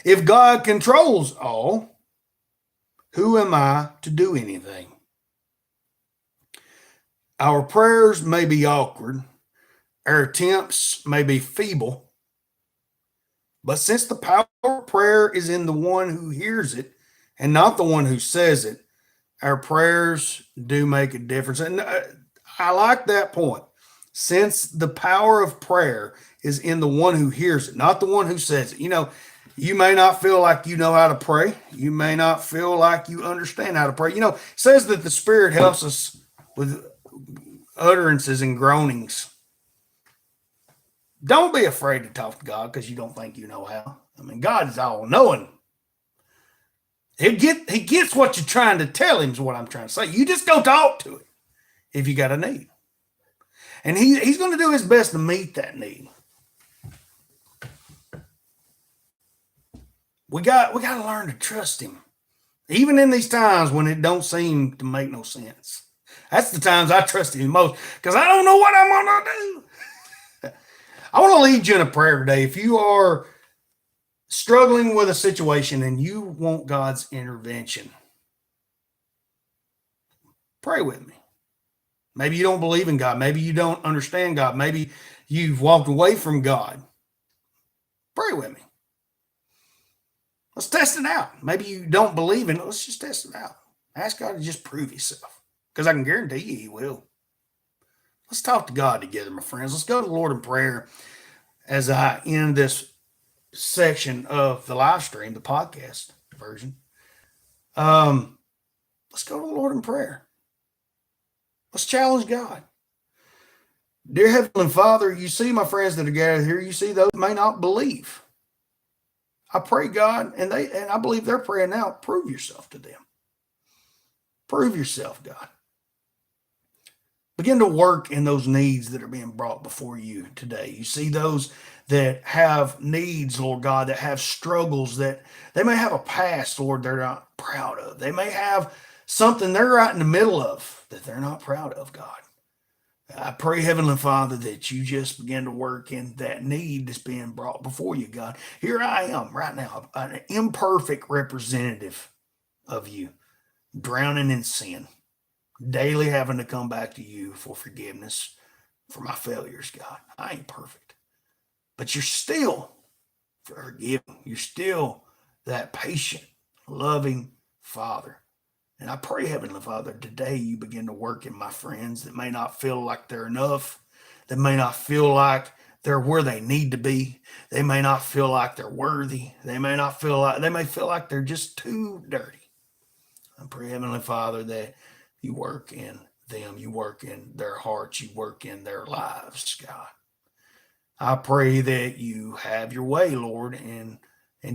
[SPEAKER 1] If God controls all, who am I to do anything? Our prayers may be awkward, our attempts may be feeble, but since the power of prayer is in the one who hears it and not the one who says it, our prayers do make a difference. And I like that point. Since the power of prayer is in the one who hears it, not the one who says it. You may not feel like you know how to pray. You may not feel like you understand how to pray. It says that the Spirit helps us with utterances and groanings. Don't be afraid to talk to God because you don't think you know how. I mean, God is all knowing. He gets what you're trying to tell him is what I'm trying to say. You just go talk to him if you got a need. And he's going to do his best to meet that need. We got to learn to trust him. Even in these times when it don't seem to make no sense. That's the times I trust him most because I don't know what I'm going to do. I want to lead you in a prayer today. If you are struggling with a situation and you want God's intervention, pray with me. Maybe you don't believe in God. Maybe you don't understand God. Maybe you've walked away from God. Pray with me. Let's test it out. Maybe you don't believe in it. Let's just test it out. Ask God to just prove himself because I can guarantee you he will. Let's talk to God together, my friends. Let's go to the Lord in prayer as I end this section of the live stream, the podcast version. Let's go to the Lord in prayer. Let's challenge God. Dear Heavenly Father, you see my friends that are gathered here. You see those who may not believe. I pray, God, and I believe they're praying now. Prove yourself to them. Prove yourself, God. Begin to work in those needs that are being brought before you today. You see those that have needs, Lord God, that have struggles, that they may have a past, Lord, they're not proud of. They may have something they're right in the middle of that they're not proud of, God. I pray, Heavenly Father, that you just begin to work in that need that's being brought before you, God. Here I am right now, an imperfect representative of you, drowning in sin, daily having to come back to you for forgiveness for my failures, God. I ain't perfect, but you're still forgiving. You're still that patient, loving Father. And I pray, Heavenly Father, today you begin to work in my friends that may not feel like they're enough, that may not feel like they're where they need to be. They may not feel like they're worthy. They may feel like they're just too dirty. I pray, Heavenly Father, that you work in them, you work in their hearts, you work in their lives, God. I pray that you have your way, Lord, and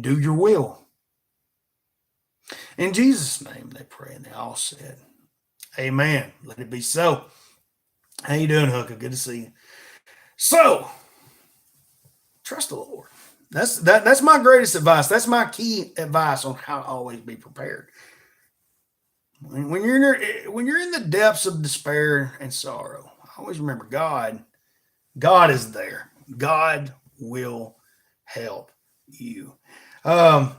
[SPEAKER 1] do your will. In Jesus' name they pray, and they all said, amen. Let it be so. How you doing, Hooker? Good to see you. So, trust the Lord. That's my greatest advice. That's my key advice on how to always be prepared. When you're in the depths of despair and sorrow, always remember God. God is there. God will help you. Um,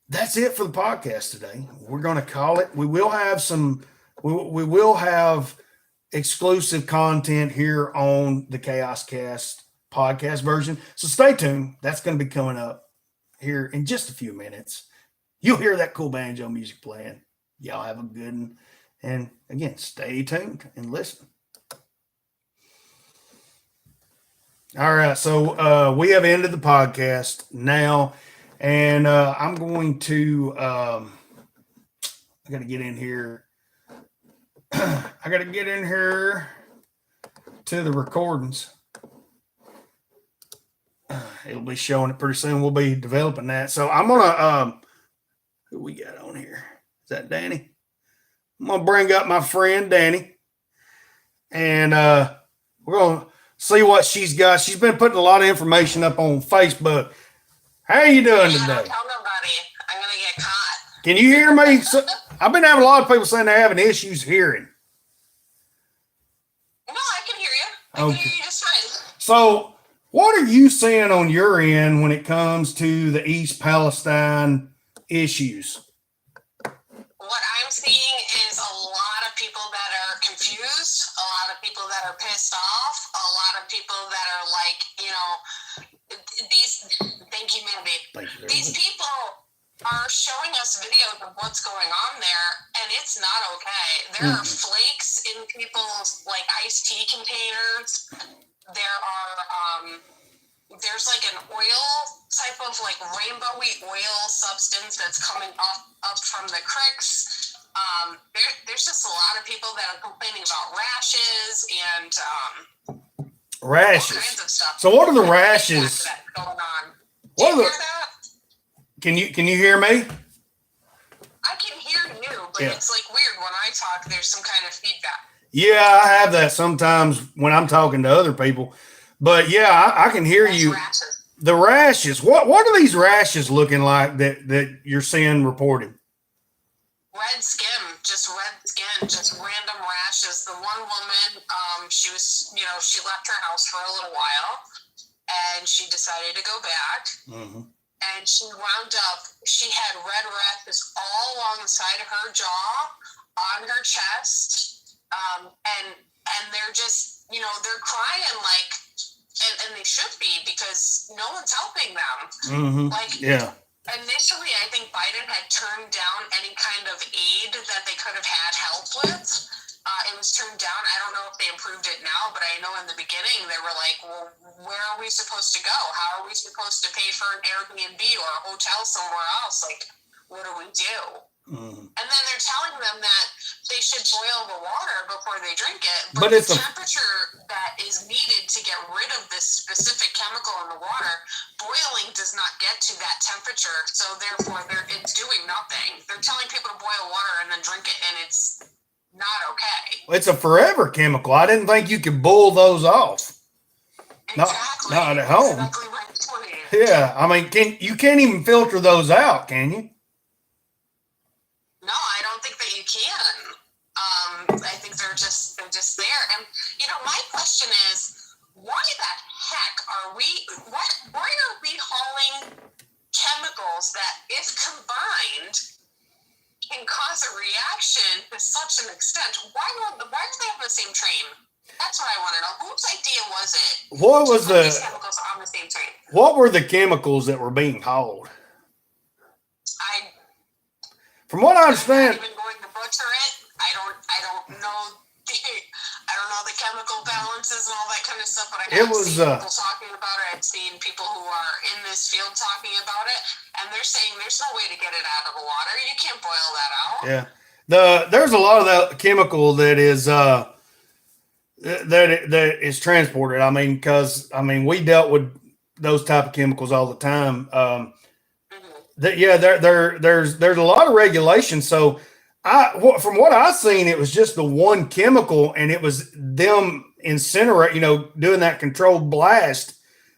[SPEAKER 1] that's it for the podcast today. We're going to call it. We will have some. We will have exclusive content here on the Chaos Cast podcast version. So stay tuned. That's going to be coming up here in just a few minutes. You'll hear that cool banjo music playing. Y'all have a good one. And again, stay tuned and listen. All right. So we have ended the podcast now. And I'm going to, I got to get in here. I got to get in here to the recordings. It'll be showing it pretty soon. We'll be developing that. So I'm going to, who we got on here? Is that Danny? I'm going to bring up my friend Danny. And we're going to see what she's got. She's been putting a lot of information up on Facebook. How are you doing today?
[SPEAKER 2] Don't tell nobody. I'm going to get caught.
[SPEAKER 1] Can you hear me? So, I've been having a lot of people saying they're having issues hearing.
[SPEAKER 2] No, I can hear you. I can hear you just fine.
[SPEAKER 1] So, what are you seeing on your end when it comes to the East Palestine issues?
[SPEAKER 2] What I'm seeing is a lot of people that are confused, a lot of people that are pissed off, a lot of people that are like, thank you, Mandy. These people are showing us videos of what's going on there, and it's not okay. There are flakes in people's like iced tea containers. There's like an oil type of like rainbowy oil substance that's coming up from the cricks. There's just a lot of people that are complaining about rashes and
[SPEAKER 1] rashes.
[SPEAKER 2] All kinds of stuff.
[SPEAKER 1] So what are the rashes
[SPEAKER 2] going on?
[SPEAKER 1] What
[SPEAKER 2] Do you
[SPEAKER 1] are
[SPEAKER 2] hear that?
[SPEAKER 1] Can you hear me?
[SPEAKER 2] I can hear you, but it's like weird when I talk. There's some kind of feedback.
[SPEAKER 1] Yeah, I have that sometimes when I'm talking to other people. But yeah, I can hear you.
[SPEAKER 2] Rashes.
[SPEAKER 1] The rashes. What are these rashes looking like that you're seeing reported?
[SPEAKER 2] Red skin, just random rashes. The one woman, she was, she left her house for a little while, and she decided to go back.
[SPEAKER 1] Mm-hmm.
[SPEAKER 2] And she wound up, she had red rashes all along the side of her jaw, on her chest, and they're just, they're crying like, and they should be, because no one's helping them.
[SPEAKER 1] Mm-hmm.
[SPEAKER 2] Initially, I think Biden had turned down any kind of aid that they could have had help with. It was turned down. I don't know if they improved it now, but I know in the beginning they were like, well, where are we supposed to go? How are we supposed to pay for an Airbnb or a hotel somewhere else? Like, what do we do? Mm. And then they're telling them that they should boil the water before they drink it. But the temperature that is needed to get rid of this specific chemical in the water, boiling does not get to that temperature. So therefore, it's doing nothing. They're telling people to boil water and then drink it, and it's not okay.
[SPEAKER 1] It's a forever chemical. I didn't think you could boil those off.
[SPEAKER 2] Exactly.
[SPEAKER 1] Not at home.
[SPEAKER 2] Exactly right.
[SPEAKER 1] Yeah, I mean, you can't even filter those out, can you?
[SPEAKER 2] No, I don't think that you can. I think they're just there. And my question is, why the heck why are we hauling chemicals that, if combined, can cause a reaction to such an extent? Why do they have the same train? That's what I want to know. Whose idea was it?
[SPEAKER 1] What was
[SPEAKER 2] these chemicals on the same train?
[SPEAKER 1] What were the chemicals that were being hauled? From what I understand,
[SPEAKER 2] I'm not even going to butcher it. I don't know the chemical balances and all that kind of stuff, but I have seen people talking about it. I've seen people who are in this field talking about it, and they're saying there's no way to get it out of the water. You can't boil that out.
[SPEAKER 1] Yeah, there's a lot of that chemical that is that is transported. I mean, because we dealt with those type of chemicals all the time. Yeah, there's a lot of regulation. So from what I seen, it was just the one chemical, and it was them incinerate, doing that controlled blast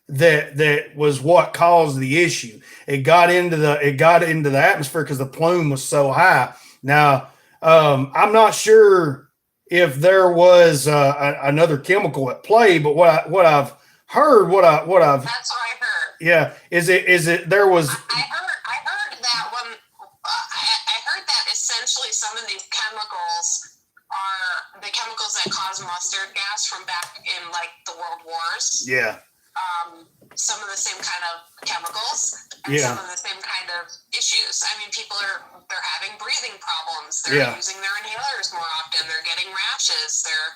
[SPEAKER 1] that was what caused the issue. It got into the atmosphere because the plume was so high. Now, I'm not sure if there was another chemical at play, but what I've heard, what I've
[SPEAKER 2] That's what I heard.
[SPEAKER 1] yeah, is it there was
[SPEAKER 2] I heard that one. I heard that essentially some of these chemicals are the chemicals that cause mustard gas from back in like the World Wars.
[SPEAKER 1] yeah,
[SPEAKER 2] Some of the same kind of chemicals and
[SPEAKER 1] Yeah.
[SPEAKER 2] some of the same kind of issues. I mean, they're having breathing problems. They're
[SPEAKER 1] Yeah.
[SPEAKER 2] using their inhalers more often. They're getting rashes. They're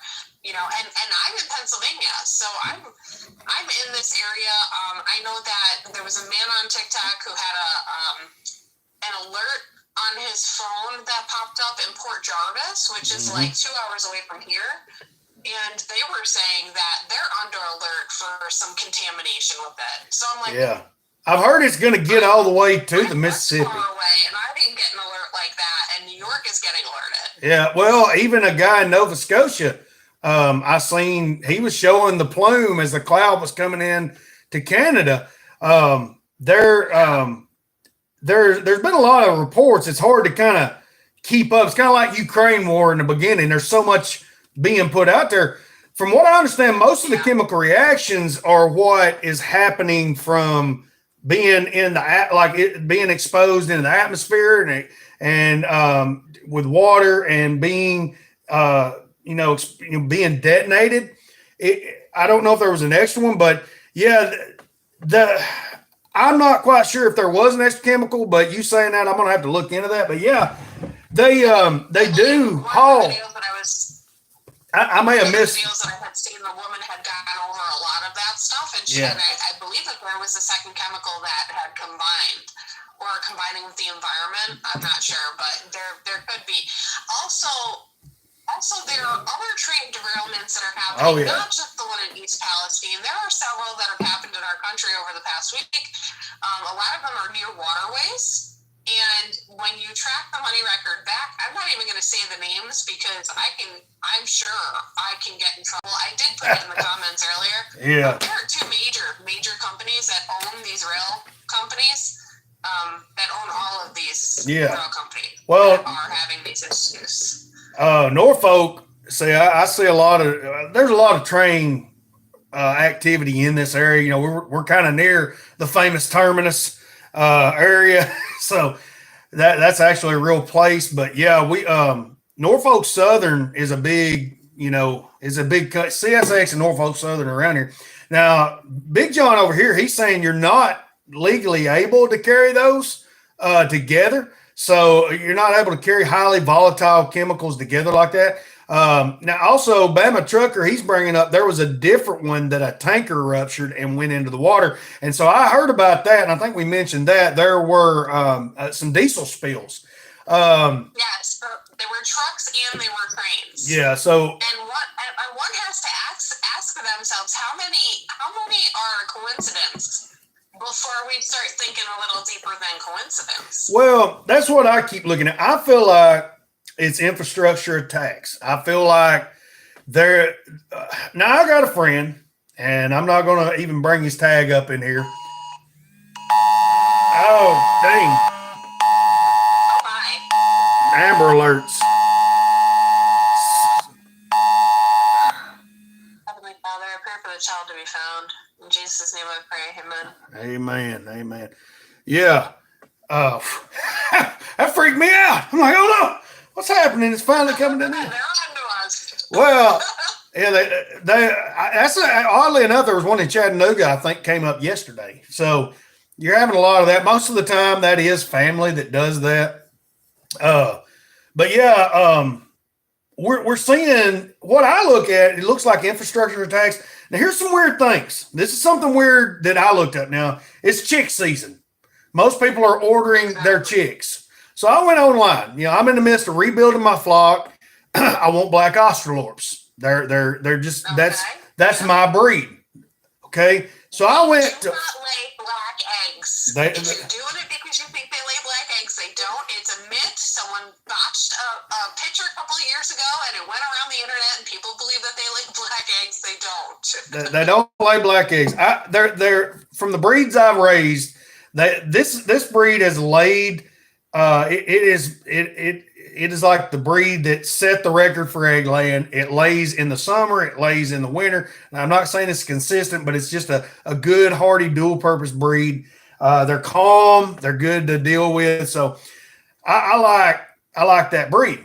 [SPEAKER 2] and I'm in Pennsylvania, so I'm in this area. I know that there was a man on TikTok who had an alert on his phone that popped up in Port Jarvis, which is like 2 hours away from here. And they were saying that they're under alert for some contamination with it. So I'm like,
[SPEAKER 1] yeah. I've heard it's going to get all the way to the
[SPEAKER 2] I'm
[SPEAKER 1] Mississippi.
[SPEAKER 2] far away, and I didn't get an alert like that, and New York is getting alerted.
[SPEAKER 1] Yeah, well, even a guy in Nova Scotia, I seen he was showing the plume as the cloud was coming in to Canada. There's been a lot of reports. It's hard to kind of keep up. It's kind of like Ukraine war in the beginning. There's so much being put out there. From what I understand, most of the chemical reactions are what is happening from being being exposed in the atmosphere and with water and being being detonated. I don't know if there was an extra one, but yeah, I'm not quite sure if there was an extra chemical. But you saying that, I'm gonna have to look into that. But yeah, they do haul. I may have missed.
[SPEAKER 2] Videos that I had seen, the woman had gotten over a lot of that stuff, and I believe that there was a second chemical that had combined or combining with the environment. I'm not sure, but there could be. Also, there are other train derailments that are happening. Not just the one in East Palestine. There are several that have happened in our country over the past week. A lot of them are near waterways. And when you track the money record back, I'm not even going to say the names because I'm sure I can get in trouble. I did put it in the comments earlier.
[SPEAKER 1] Yeah.
[SPEAKER 2] There are two major companies that own these rail companies that own all of these rail companies that are having these issues.
[SPEAKER 1] Norfolk, I see there's a lot of train activity in this area. We're kind of near the famous terminus area. So that's actually a real place. But yeah, we Norfolk Southern is a big cut. CSX and Norfolk Southern around here. Now, Big John over here, he's saying you're not legally able to carry those together. So you're not able to carry highly volatile chemicals together like that. Now, also, Bama Trucker, he's bringing up there was a different one that a tanker ruptured and went into the water. And so I heard about that, and I think we mentioned that there were some diesel spills.
[SPEAKER 2] Yes, there were trucks and there were trains.
[SPEAKER 1] Yeah, so
[SPEAKER 2] and one has to ask themselves how many are coincidence before we start thinking a little deeper than coincidence.
[SPEAKER 1] Well, that's what I keep looking at. I feel like it's infrastructure attacks. I feel like now I got a friend, and I'm not going to even bring his tag up in here. Oh, dang.
[SPEAKER 2] Bye.
[SPEAKER 1] Amber alerts.
[SPEAKER 2] Heavenly Father, I pray for the child to be found. In Jesus' name I pray, amen.
[SPEAKER 1] Amen. Yeah. That freaked me out. I'm like, oh no. What's happening? It's finally coming to me. Well, yeah, oddly enough, there was one in Chattanooga, I think, came up yesterday. So you're having a lot of that. Most of the time, that is family that does that. But yeah, we're seeing what I look at. It looks like infrastructure attacks. Now, here's some weird things. This is something weird that I looked up. Now, it's chick season. Most people are ordering their chicks. So I went online. I'm in the midst of rebuilding my flock. I want black Australorps. They're just that's my breed. Okay, so I went.
[SPEAKER 2] Do not lay black eggs. If you're doing it because you think they They don't. It's a myth. Someone botched a picture a couple of years ago, and it went around the internet, and people believe that they lay black eggs. They don't.
[SPEAKER 1] They don't lay black eggs. They're from the breeds I've raised. This breed has laid. It is like the breed that set the record for egg laying. It lays in the summer. It lays in the winter. And I'm not saying it's consistent, but it's just a good, hardy, dual-purpose breed. They're calm. They're good to deal with. So I like that breed.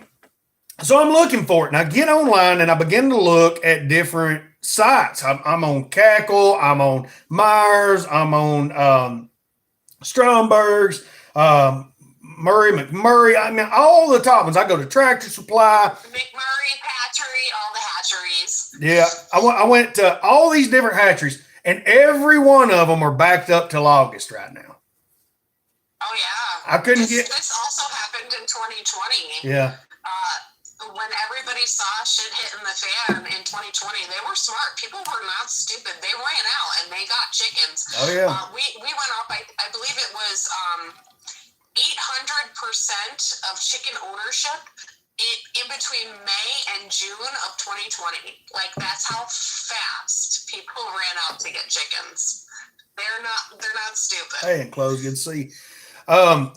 [SPEAKER 1] So I'm looking for it. And I get online and I begin to look at different sites. I'm on Cackle. I'm on Myers. I'm on Stromberg's. Murray, McMurray, I mean, all the top ones. I go to Tractor Supply.
[SPEAKER 2] McMurray, Hatchery, all the hatcheries.
[SPEAKER 1] Yeah, I went to all these different hatcheries, and every one of them are backed up till August right now.
[SPEAKER 2] Oh, yeah.
[SPEAKER 1] I couldn't get...
[SPEAKER 2] This also happened in 2020.
[SPEAKER 1] Yeah.
[SPEAKER 2] When everybody saw shit hitting the fan in 2020, they were smart. People were not stupid. They ran out, and they got chickens.
[SPEAKER 1] Oh, yeah.
[SPEAKER 2] We went up, I believe it was... 800% of chicken ownership in between May and June of 2020. Like, that's how fast people ran out to get chickens. They're not stupid.
[SPEAKER 1] Hey, and close, good to see.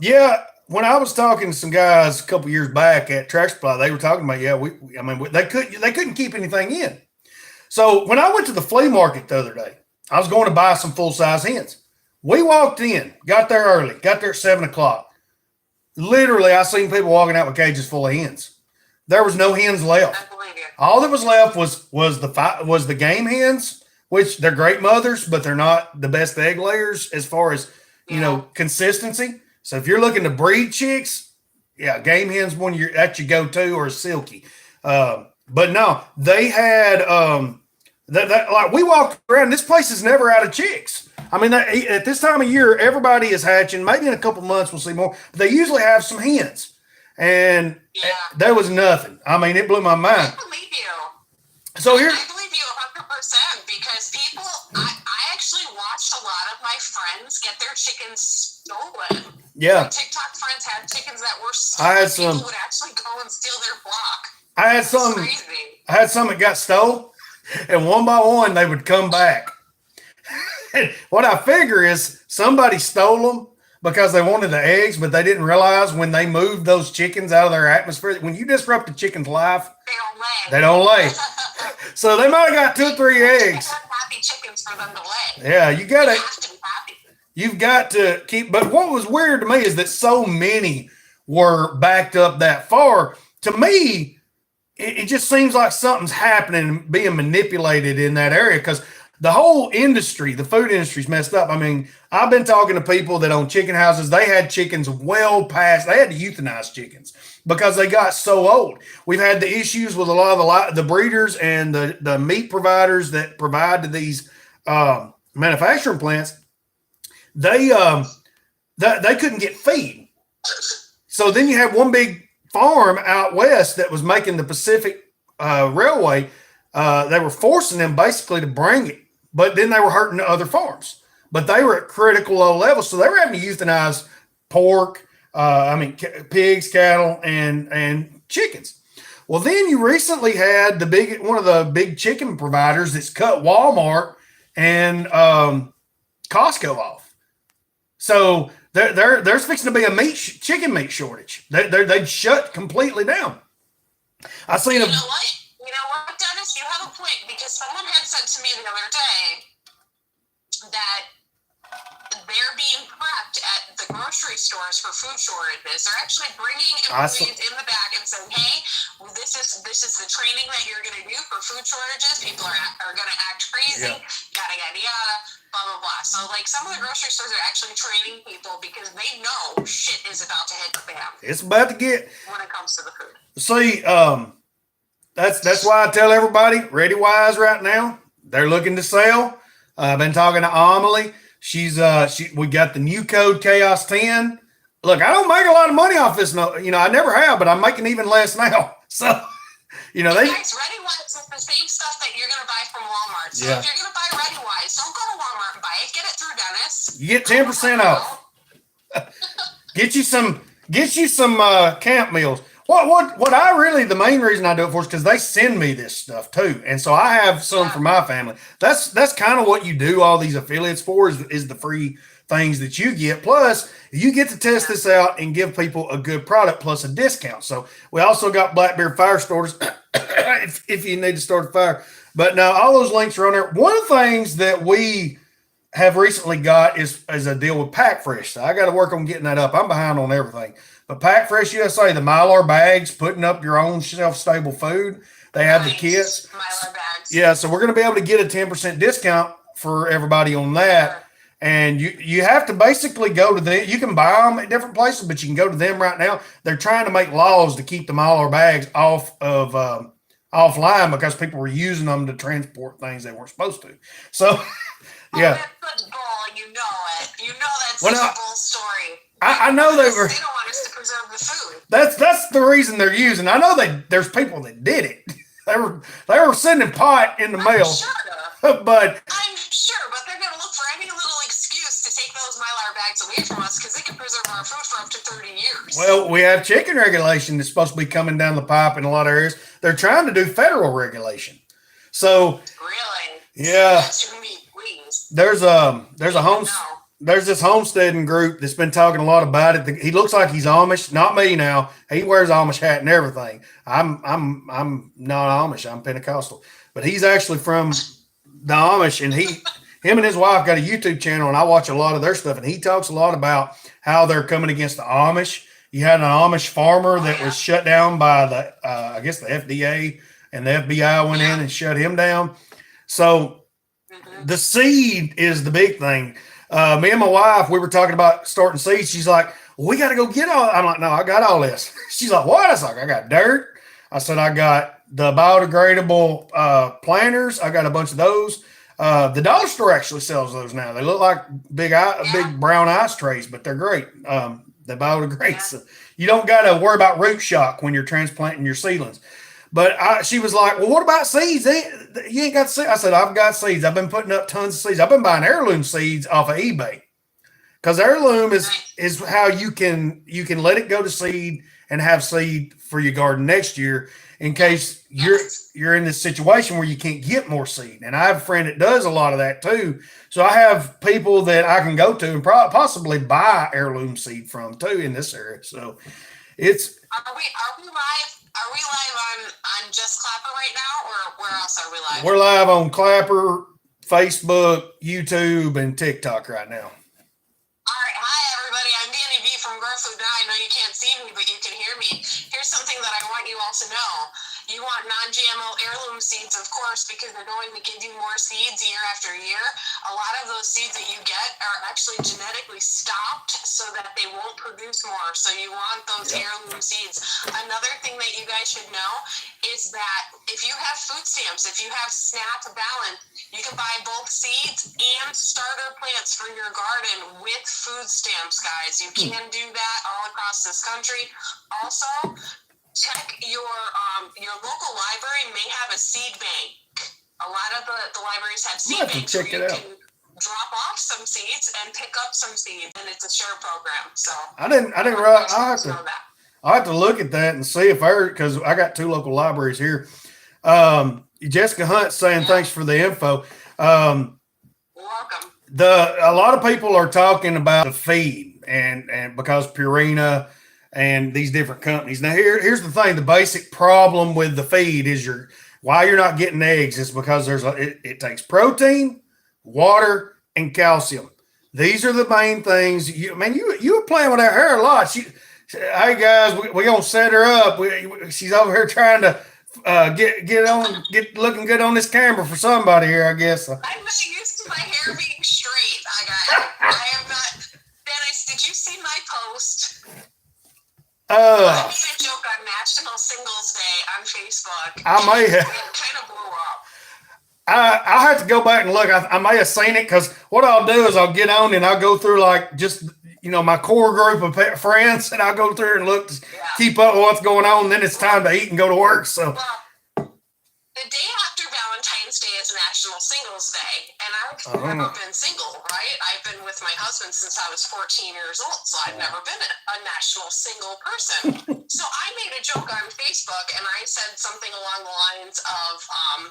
[SPEAKER 1] Yeah, when I was talking to some guys a couple years back at Tractor Supply, they were talking about, they couldn't keep anything in. So when I went to the flea market the other day, I was going to buy some full-size hens. We walked in, got there early, got there at 7 o'clock. Literally, I seen people walking out with cages full of hens. There was no hens left.
[SPEAKER 2] I believe you.
[SPEAKER 1] All that was left was the game hens, which they're great mothers, but they're not the best egg layers as far as consistency. So if you're looking to breed chicks, game hens one that's your go-to, or silky. But no, they had like we walked around. This place is never out of chicks. I mean, at this time of year, everybody is hatching. Maybe in a couple months we'll see more. But they usually have some hens, and there was nothing. I mean, it blew my mind.
[SPEAKER 2] I believe you.
[SPEAKER 1] So here,
[SPEAKER 2] I believe you 100% because people. I actually watched a lot of my friends get their chickens stolen.
[SPEAKER 1] Yeah,
[SPEAKER 2] my TikTok friends had chickens that were stolen.
[SPEAKER 1] I had some.
[SPEAKER 2] People would actually go and steal their flock.
[SPEAKER 1] I had some that got stole, and one by one they would come back. What I figure is somebody stole them because they wanted the eggs, but they didn't realize when they moved those chickens out of their atmosphere, when you disrupt a chicken's life, they don't lay. So they might have got 2 or 3 eggs.
[SPEAKER 2] Happy chickens for them to lay.
[SPEAKER 1] Yeah, you've got to keep. But what was weird to me is that so many were backed up that far. To me, it just seems like something's happening, being manipulated in that area, because the whole industry, the food industry's messed up. I mean, I've been talking to people that own chicken houses. They had chickens well past, they had to euthanize chickens because they got so old. We've had the issues with a lot of the breeders and the meat providers that provide to these manufacturing plants. They couldn't get feed. So then you have one big farm out west that was making the Pacific Railway. They were forcing them basically to bring it, but then they were hurting the other farms. But they were at critical low levels, so they were having to euthanize pork, pigs, cattle, and chickens. Well, then you recently had one of the big chicken providers that's cut Walmart and Costco off. So there's fixing to be a chicken meat shortage. They'd shut completely down. I seen
[SPEAKER 2] You know what, Dennis? You have a point, because someone had said to me the other day that they're being prepped at the grocery stores for food shortages. They're actually bringing employees in the back and saying, "Hey, this is the training that you're going to do for food shortages. People are going to act crazy, yada yada yada, blah blah blah." So, like, some of the grocery stores are actually training people because they know shit is about to hit the fan.
[SPEAKER 1] It's about to get
[SPEAKER 2] when it comes to the food.
[SPEAKER 1] See, that's why I tell everybody, Ready Wise right now, they're looking to sell. I've been talking to Amelie. We got the new code Chaos 10. Look, I don't make a lot of money off this. No, I never have, but I'm making even less now. So,
[SPEAKER 2] guys, Ready Wise is the same stuff that you're going to buy from Walmart. So if you're going to buy Ready Wise, don't go to Walmart and buy it. Get it through Dennis.
[SPEAKER 1] You get 10% off. Get you some Get you some camp meals. What I really, the main reason I do it for is because they send me this stuff too, and so I have some
[SPEAKER 2] Yeah.
[SPEAKER 1] for my family. That's kind of what you do all these affiliates for is the free things that you get. Plus, you get to test this out and give people a good product plus a discount. So we also got Blackbeard fire starters if you need to start a fire. But now all those links are on there. One of the things that we have recently got is a deal with Pack Fresh. So I got to work on getting that up. I'm behind on everything. But Pack Fresh USA, the Mylar bags, putting up your own shelf stable food. They have the kits.
[SPEAKER 2] Mylar bags.
[SPEAKER 1] Yeah, so we're going to be able to get a 10% discount for everybody on that.
[SPEAKER 2] Sure.
[SPEAKER 1] And you have to basically go to them. You can buy them at different places, but you can go to them right now. They're trying to make laws to keep the Mylar bags off of offline because people were using them to transport things they weren't supposed to. So, yeah.
[SPEAKER 2] That's such bull. You know it. You know that's
[SPEAKER 1] Well,
[SPEAKER 2] such a bull story.
[SPEAKER 1] I know they were.
[SPEAKER 2] They don't want us to preserve the food.
[SPEAKER 1] That's the reason they're using. I know there's people that did it. They were sending pot in the mail,
[SPEAKER 2] Sure.
[SPEAKER 1] but
[SPEAKER 2] I'm sure, but they're going to look for any little excuse to take those Mylar bags away from us because they can preserve our food for up to 30 years.
[SPEAKER 1] well, we have chicken regulation that's supposed to be coming down the pipe in a lot of areas. They're trying to do federal regulation. So
[SPEAKER 2] Really?
[SPEAKER 1] yeah,
[SPEAKER 2] That's to me, please.
[SPEAKER 1] there's
[SPEAKER 2] No.
[SPEAKER 1] there's this homesteading group that's been talking a lot about it. He looks like he's Amish. Not me now. He wears Amish hat and everything. I'm not Amish. I'm Pentecostal, but he's actually from the Amish, and him and his wife got a YouTube channel, and I watch a lot of their stuff, and he talks a lot about how they're coming against the Amish. You had an Amish farmer that was shut down by the I guess the FDA, and the FBI went in and shut him down. So the seed is the big thing. Me and my wife, we were talking about starting seeds. She's like, well, we got to go get all. I'm like, no, I got all this. She's like, what? I was like, I got dirt. I said, I got the biodegradable planters. I got a bunch of those. The dollar store actually sells those now. They look like big brown ice trays, but they're great. They biodegrade. So you don't got to worry about root shock when you're transplanting your seedlings. But she was like, well, what about seeds? You ain't got seeds. I said, I've got seeds. I've been putting up tons of seeds. I've been buying heirloom seeds off of eBay because heirloom is how you can let it go to seed and have seed for your garden next year in case you're in this situation where you can't get more seed. And I have a friend that does a lot of that too. So I have people that I can go to and possibly buy heirloom seed from too in this area. So it's.
[SPEAKER 2] Are we live? Are we live on Just Clapper right now, or where else are we live?
[SPEAKER 1] We're live on Clapper, Facebook, YouTube, and TikTok right now.
[SPEAKER 2] All right, hi everybody. I'm Danny B from Grow Food Now. I know you can't see me, but you can hear me. Here's something that I want you all to know. You want non-GMO heirloom seeds, of course, because they're going to give you more seeds year after year. A lot of those seeds that you get are actually genetically stopped so that they won't produce more. So you want those heirloom seeds. Another thing that you guys should know is that if you have food stamps, if you have SNAP balance, you can buy both seeds and starter plants for your garden with food stamps, guys. You can do that all across this country. Also, check your local library may have a seed bank. A lot of the libraries have seed banks where you can drop off some seeds and pick up some seeds, and it's a share program. So
[SPEAKER 1] I didn't realize. I have to look at that and see if because I got two local libraries here. Jessica Hunt saying thanks for the info.
[SPEAKER 2] Welcome.
[SPEAKER 1] A lot of people are talking about the feed and because Purina and these different companies. Now here's the thing: the basic problem with the feed is why you're not getting eggs is because it takes protein, water, and calcium. These are the main things. You were playing with her hair a lot. Hey guys, we gonna set her up. She's over here trying to get looking good on this camera for somebody here, I guess.
[SPEAKER 2] I'm not used to my hair being straight. I am not. Dennis, did you see my post? I made a joke on National Singles Day on Facebook.
[SPEAKER 1] I may have.
[SPEAKER 2] It kind of blew up.
[SPEAKER 1] I'll have to go back and look. I may have seen it because what I'll do is I'll get on and I'll go through like just my core group of friends, and I'll go through and look to keep up with what's going on. And then it's time to eat and go to work. So
[SPEAKER 2] the day after Valentine's Day is National Singles Day, and I've never been single, right? I've been with with my husband since I was 14 years old, so I've never been a national single person. So I made a joke on Facebook, and I said something along the lines of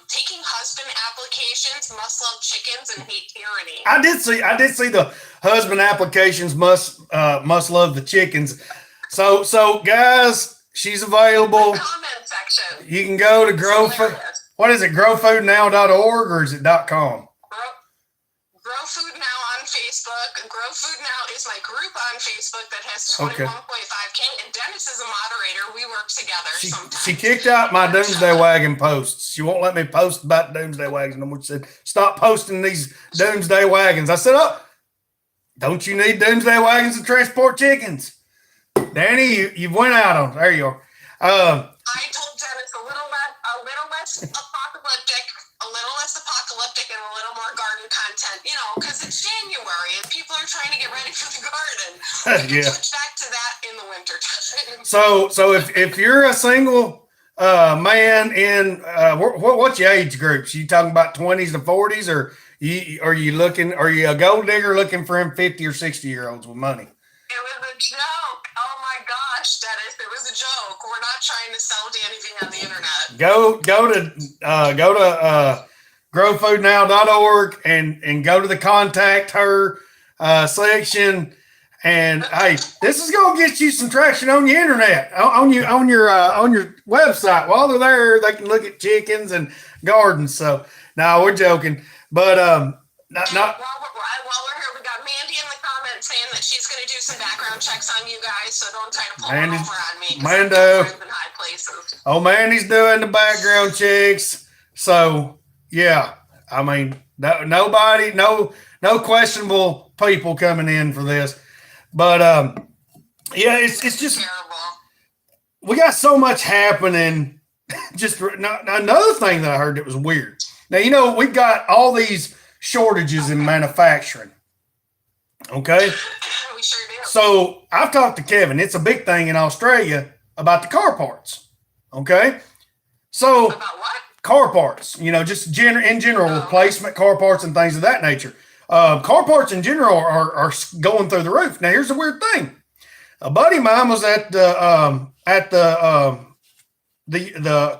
[SPEAKER 2] taking husband applications, must love chickens, and hate tyranny.
[SPEAKER 1] I did see the husband applications must love the chickens. So guys, she's available.
[SPEAKER 2] Comment section.
[SPEAKER 1] You can go to what is it, growfoodnow.org or is it .com?
[SPEAKER 2] Grow Food Now on Facebook. Grow Food Now is my group on Facebook that has 21.5K, and Dennis is a moderator. We work together sometimes.
[SPEAKER 1] She kicked out my Doomsday Wagon posts. She won't let me post about Doomsday Wagons no more. She said, stop posting these Doomsday Wagons. I said, oh, don't you need Doomsday Wagons to transport chickens? Danny, you went out on. There you are.
[SPEAKER 2] I told Dennis a little less apocalyptic, and a little more garden content, because it's January and people are trying to get ready for the garden. We can switch back to that in the winter time.
[SPEAKER 1] So if you're a single man in what's your age groups? You talking about 20s to 40s, or are you a gold digger looking for him 50 or 60-year-olds with money?
[SPEAKER 2] It was a joke. Oh my gosh, Dennis, it was a joke. We're not trying to sell anything on the internet.
[SPEAKER 1] Go to growfoodnow.org and go to the contact her section. And hey, this is gonna get you some traction on your internet, on your website. While they're there, they can look at chickens and gardens. So no, we're joking, but
[SPEAKER 2] while we're here, we got Mandy in the comments saying that she's going to do some background checks on you guys, so don't try to pull one over on me.
[SPEAKER 1] Mando.
[SPEAKER 2] In high places.
[SPEAKER 1] Oh, Mandy's doing the background checks. So yeah, I mean, no questionable people coming in for this, but yeah, it's just
[SPEAKER 2] terrible.
[SPEAKER 1] We got so much happening. Just another thing that I heard that was weird. Now, we've got all these shortages in manufacturing. Okay.
[SPEAKER 2] We sure do.
[SPEAKER 1] So I've talked to Kevin. It's a big thing in Australia about the car parts. Okay. So
[SPEAKER 2] about what?
[SPEAKER 1] Car parts, just in general, replacement car parts and things of that nature. Car parts in general are going through the roof. Now, here's the weird thing. A buddy of mine was at the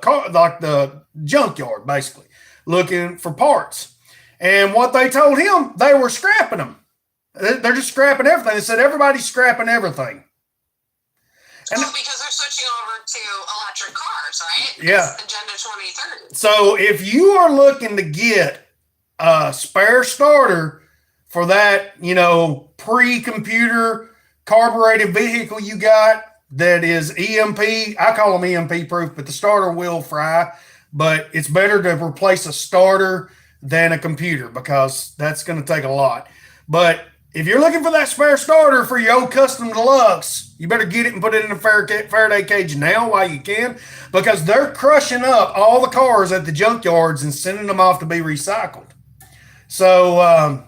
[SPEAKER 1] car, like the junkyard, basically, looking for parts. And what they told him, they were scrapping them. They're just scrapping everything. They said everybody's scrapping everything.
[SPEAKER 2] And because they're switching over to electric cars, right?
[SPEAKER 1] Yeah.
[SPEAKER 2] Agenda 2030.
[SPEAKER 1] So if you are looking to get a spare starter for that, pre-computer carbureted vehicle you got that is EMP, I call them EMP proof, but the starter will fry. But it's better to replace a starter than a computer because that's going to take a lot. But if you're looking for that spare starter for your old custom deluxe, you better get it and put it in a Faraday cage now while you can, because they're crushing up all the cars at the junkyards and sending them off to be recycled. So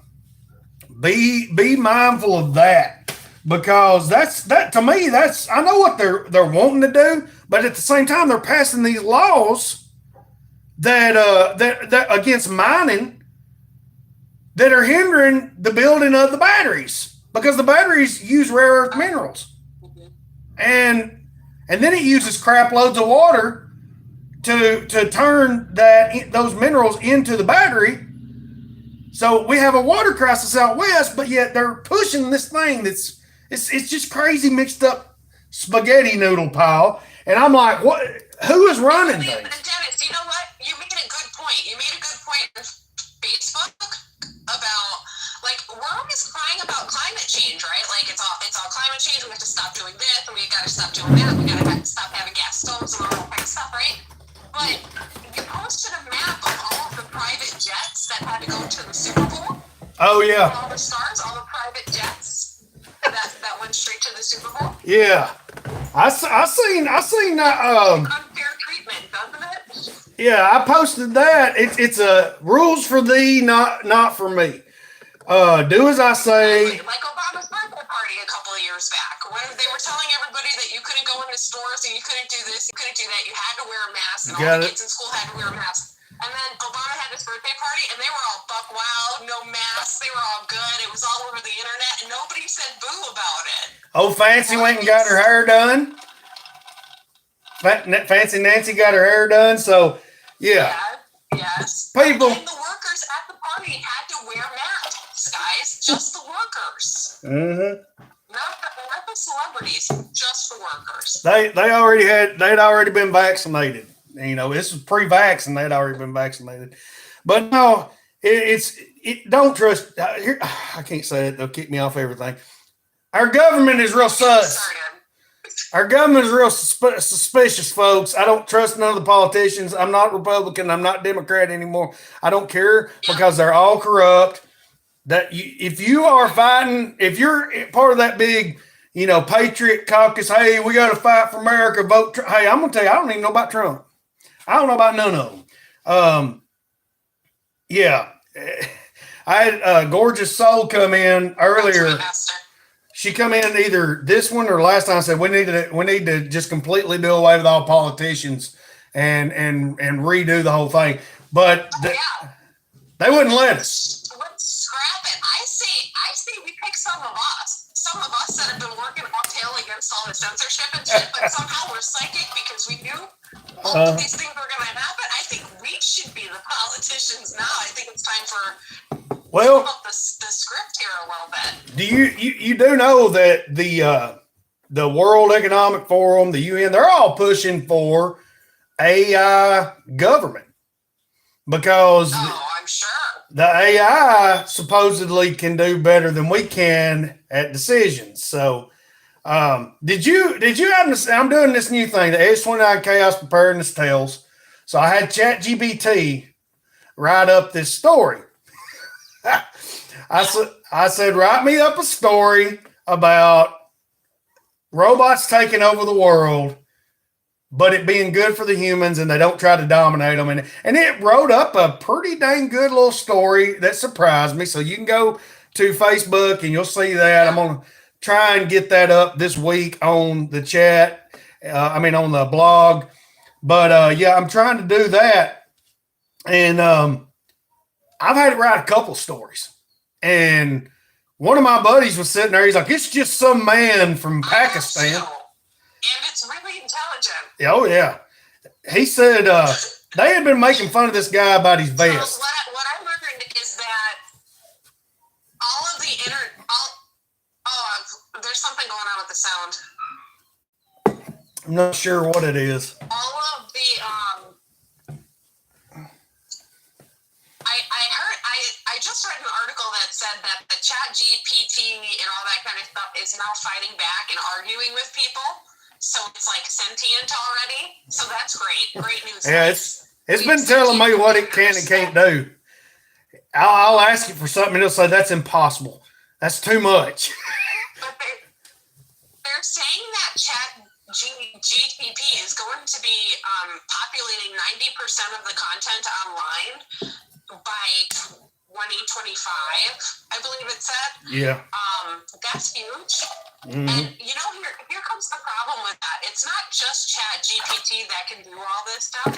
[SPEAKER 1] be mindful of that, because that to me, I know what they're wanting to do, but at the same time they're passing these laws that against mining that are hindering the building of the batteries, because the batteries use rare earth minerals, and then it uses crap loads of water to turn those minerals into the battery. So we have a water crisis out west, but yet they're pushing this thing it's just crazy mixed up spaghetti noodle pile. And I'm like, what? Who is running things?
[SPEAKER 2] Dennis, you know what? You made a good point. You made a good point on Facebook about, like, we're always crying about climate change, right? Like, it's all climate change. We have to stop doing this, and we got to stop doing that. We got to stop having gas stoves and all that kind of stuff, right? But you posted a map of all of the private jets that had to go to the Super Bowl.
[SPEAKER 1] Oh yeah.
[SPEAKER 2] All the stars, all the private jets that went straight to the Super Bowl.
[SPEAKER 1] Yeah, I seen that.
[SPEAKER 2] Unfair treatment, doesn't it?
[SPEAKER 1] Yeah, I posted that. It's a rules for thee, not for me. Do as I say.
[SPEAKER 2] Like Obama's birthday party a couple of years back, when they were telling everybody that you couldn't go into stores and you couldn't do this, you couldn't do that, you had to wear a mask, and all the kids in school had to wear a mask. And then Obama had his birthday party, and they were all buck wild, no masks. They were all good. It was all over the internet, and nobody said boo about it.
[SPEAKER 1] Oh, Fancy went and got her hair done. Fancy Nancy got her hair done. So, yeah.
[SPEAKER 2] Yes.
[SPEAKER 1] People.
[SPEAKER 2] And the workers at the party had to wear masks, guys. Just the workers.
[SPEAKER 1] Mm-hmm.
[SPEAKER 2] Not the celebrities, just the workers.
[SPEAKER 1] They'd already been vaccinated. This was pre-vax and they'd already been vaccinated. But no, don't trust. I can't say it. They'll kick me off everything. Our government is real sus. Our government is real suspicious, folks. I don't trust none of the politicians. I'm not Republican. I'm not Democrat anymore. I don't care because they're all corrupt. If you are fighting, if you're part of that big, Patriot caucus, hey, we got to fight for America, vote. Hey, I'm going to tell you, I don't even know about Trump. I don't know about none of them. Yeah. I had a gorgeous soul come in earlier. She come in either this one or last time. Said we need to just completely do away with all politicians and redo the whole thing. But they wouldn't let us.
[SPEAKER 2] Let's scrap it. I say we pick some of us that have been working all tail against all the censorship and shit, but somehow we're psychic because we knew all of these things were going to happen. I think we should be the politicians now. I think it's time for the script here a little bit.
[SPEAKER 1] Do you do know that the World Economic Forum, the UN, they're all pushing for AI government because
[SPEAKER 2] I'm sure
[SPEAKER 1] the AI supposedly can do better than we can at decisions. So, did you understand? I'm doing this new thing, the S29 Chaos Preparedness Tales. So I had ChatGPT write up this story. I said, write me up a story about robots taking over the world, but it being good for the humans and they don't try to dominate them. And it wrote up a pretty dang good little story that surprised me. So you can go to Facebook and you'll see that. I'm going to try and get that up this week on the chat. On the blog. But I'm trying to do that. And I've had it write a couple stories. And one of my buddies was sitting there. He's like, it's just some man from Pakistan.
[SPEAKER 2] And it's really intelligent.
[SPEAKER 1] Oh, yeah. He said they had been making fun of this guy about his vest.
[SPEAKER 2] So what I learned is that all of the there's something going on with the sound.
[SPEAKER 1] I'm not sure what it is.
[SPEAKER 2] All of the I just read an article that said that the Chat GPT and all that kind of stuff is now fighting back and arguing with people. So it's like sentient already. So that's great. Great news.
[SPEAKER 1] Yeah, it's been telling me what it can and can't do. I'll ask it for something and it'll say that's impossible. That's too much.
[SPEAKER 2] But they're saying that Chat GTP is going to be populating 90% of the content online by 2025, I believe it said.
[SPEAKER 1] Yeah.
[SPEAKER 2] That's huge.
[SPEAKER 1] Mm-hmm.
[SPEAKER 2] And here comes the problem with that. It's not just Chat GPT that can do all this stuff.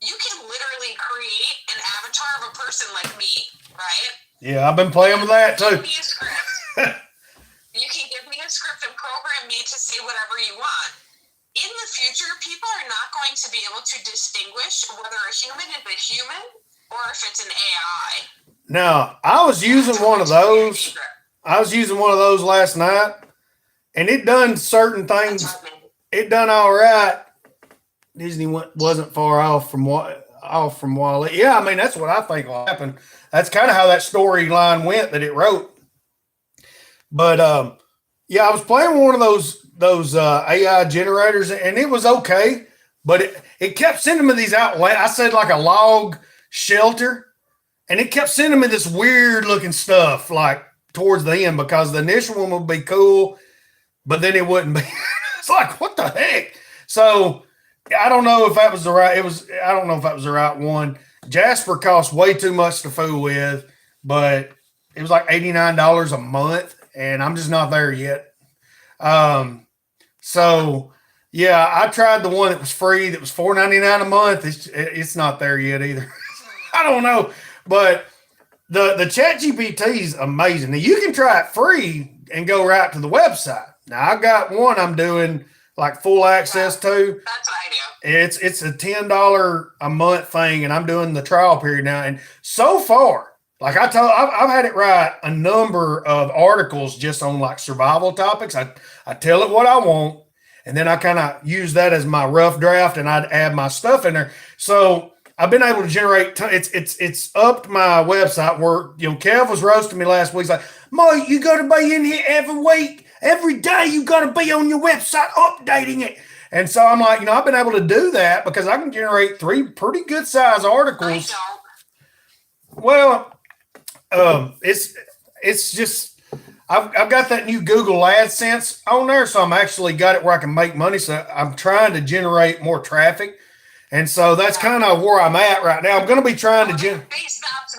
[SPEAKER 2] You can literally create an avatar of a person like me, right?
[SPEAKER 1] Yeah, I've been playing with that too.
[SPEAKER 2] Give me a script. You can give me a script and program me to say whatever you want. In the future, people are not going to be able to distinguish whether a human is a human or if it's an AI.
[SPEAKER 1] Now, I was using one of those. Last night, and it done certain things. It done all right. Disney wasn't far off from Wally. Yeah, that's what I think will happen. That's kind of how that storyline went that it wrote. But I was playing one of those AI generators, and it was okay, but it kept sending me these out. I said like a log shelter, and it kept sending me this weird looking stuff like towards the end because the initial one would be cool, but then it wouldn't be. It's like, what the heck? So I don't know if that was the right. I don't know if that was the right one. Jasper cost way too much to fool with, but it was like $89 a month, and I'm just not there yet. So yeah, I tried the one that was free. That was $4.99 a month. It's not there yet either. I don't know, but the Chat GPT is amazing. Now you can try it free and go right to the website. Now I got one I'm doing like full access to.
[SPEAKER 2] That's what I do.
[SPEAKER 1] It's a $10 a month thing, and I'm doing the trial period now. And so far, like I've had it write a number of articles just on like survival topics. I tell it what I want, and then I kind of use that as my rough draft, and I'd add my stuff in there. So I've been able to generate. It's upped my website where Kev was roasting me last week. He's like, Mike, you got to be in here every week, every day. You got to be on your website updating it. And so I'm like, I've been able to do that because I can generate 3 pretty good size articles. Well, it's just I've got that new Google AdSense on there, so I'm actually got it where I can make money. So I'm trying to generate more traffic. And so that's kind of where I'm at right now. I'm going to be trying to
[SPEAKER 2] They stopped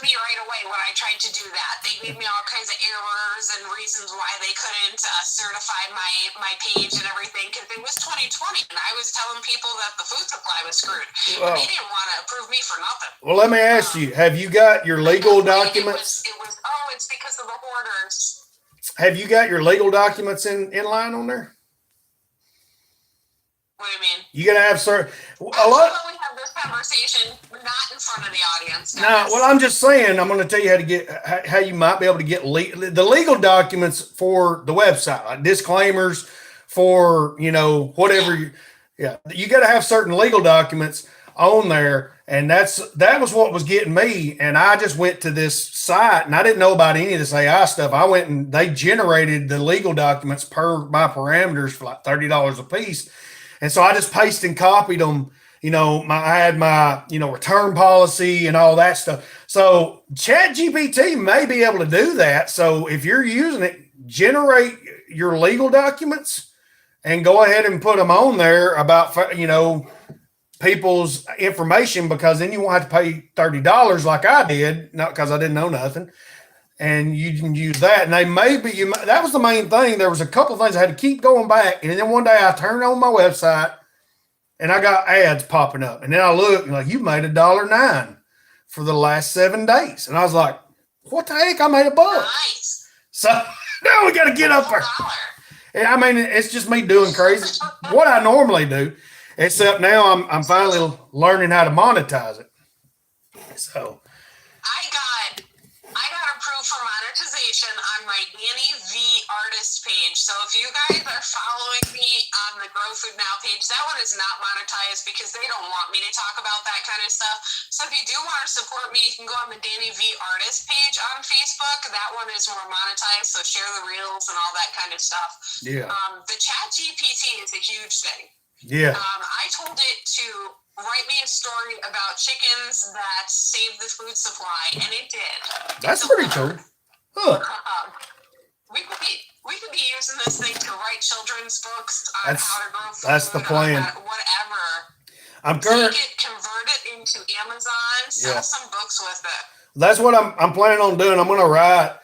[SPEAKER 2] me right away when I tried to do that. They gave me all kinds of errors and reasons why they couldn't certify my page and everything because it was 2020 and I was telling people that the food supply was screwed. Well, they didn't want to approve me for nothing.
[SPEAKER 1] Well, let me ask you: have you got your legal documents?
[SPEAKER 2] It's because of the hoarders.
[SPEAKER 1] Have you got your legal documents in line on there?
[SPEAKER 2] What do you mean?
[SPEAKER 1] You gotta have certain.
[SPEAKER 2] We have this conversation not in front of the audience.
[SPEAKER 1] No, well, I'm just saying. I'm going to tell you how you might be able to get the legal documents for the website, like disclaimers for whatever. Yeah, you got to have certain legal documents on there, and that was what was getting me. And I just went to this site, and I didn't know about any of this AI stuff. I went and they generated the legal documents per my parameters for like $30 a piece. And so I just pasted and copied them. I had my, return policy and all that stuff. So Chat GPT may be able to do that. So if you're using it, generate your legal documents and go ahead and put them on there about, people's information, because then you won't have to pay $30 like I did, not because I didn't know nothing. And you can use that. And that was the main thing. There was a couple of things I had to keep going back. And then one day I turned on my website and I got ads popping up. And then I looked and you made $1.09 for the last 7 days. And I was like, what the heck? I made $1.
[SPEAKER 2] Nice.
[SPEAKER 1] So now we got to get up there. And I mean, it's just me doing crazy. What I normally do, except now I'm finally learning how to monetize it. So
[SPEAKER 2] I got approved for monetization on my Danny V artist page. So if you guys are following me on the Grow Food Now page, that one is not monetized because they don't want me to talk about that kind of stuff. So if you do want to support me, you can go on the Danny V artist page on Facebook. That one is more monetized. So share the reels and all that kind of stuff.
[SPEAKER 1] Yeah.
[SPEAKER 2] The Chat GPT is a huge thing.
[SPEAKER 1] Yeah.
[SPEAKER 2] I told it to write me a story about chickens that saved the food supply, and it did.
[SPEAKER 1] That's pretty cool. Huh.
[SPEAKER 2] We could be using this thing to write children's books on how to grow food.
[SPEAKER 1] That's the plan.
[SPEAKER 2] Whatever.
[SPEAKER 1] Convert
[SPEAKER 2] it into Amazon, sell some books with it.
[SPEAKER 1] That's what I'm planning on doing. I'm going to write,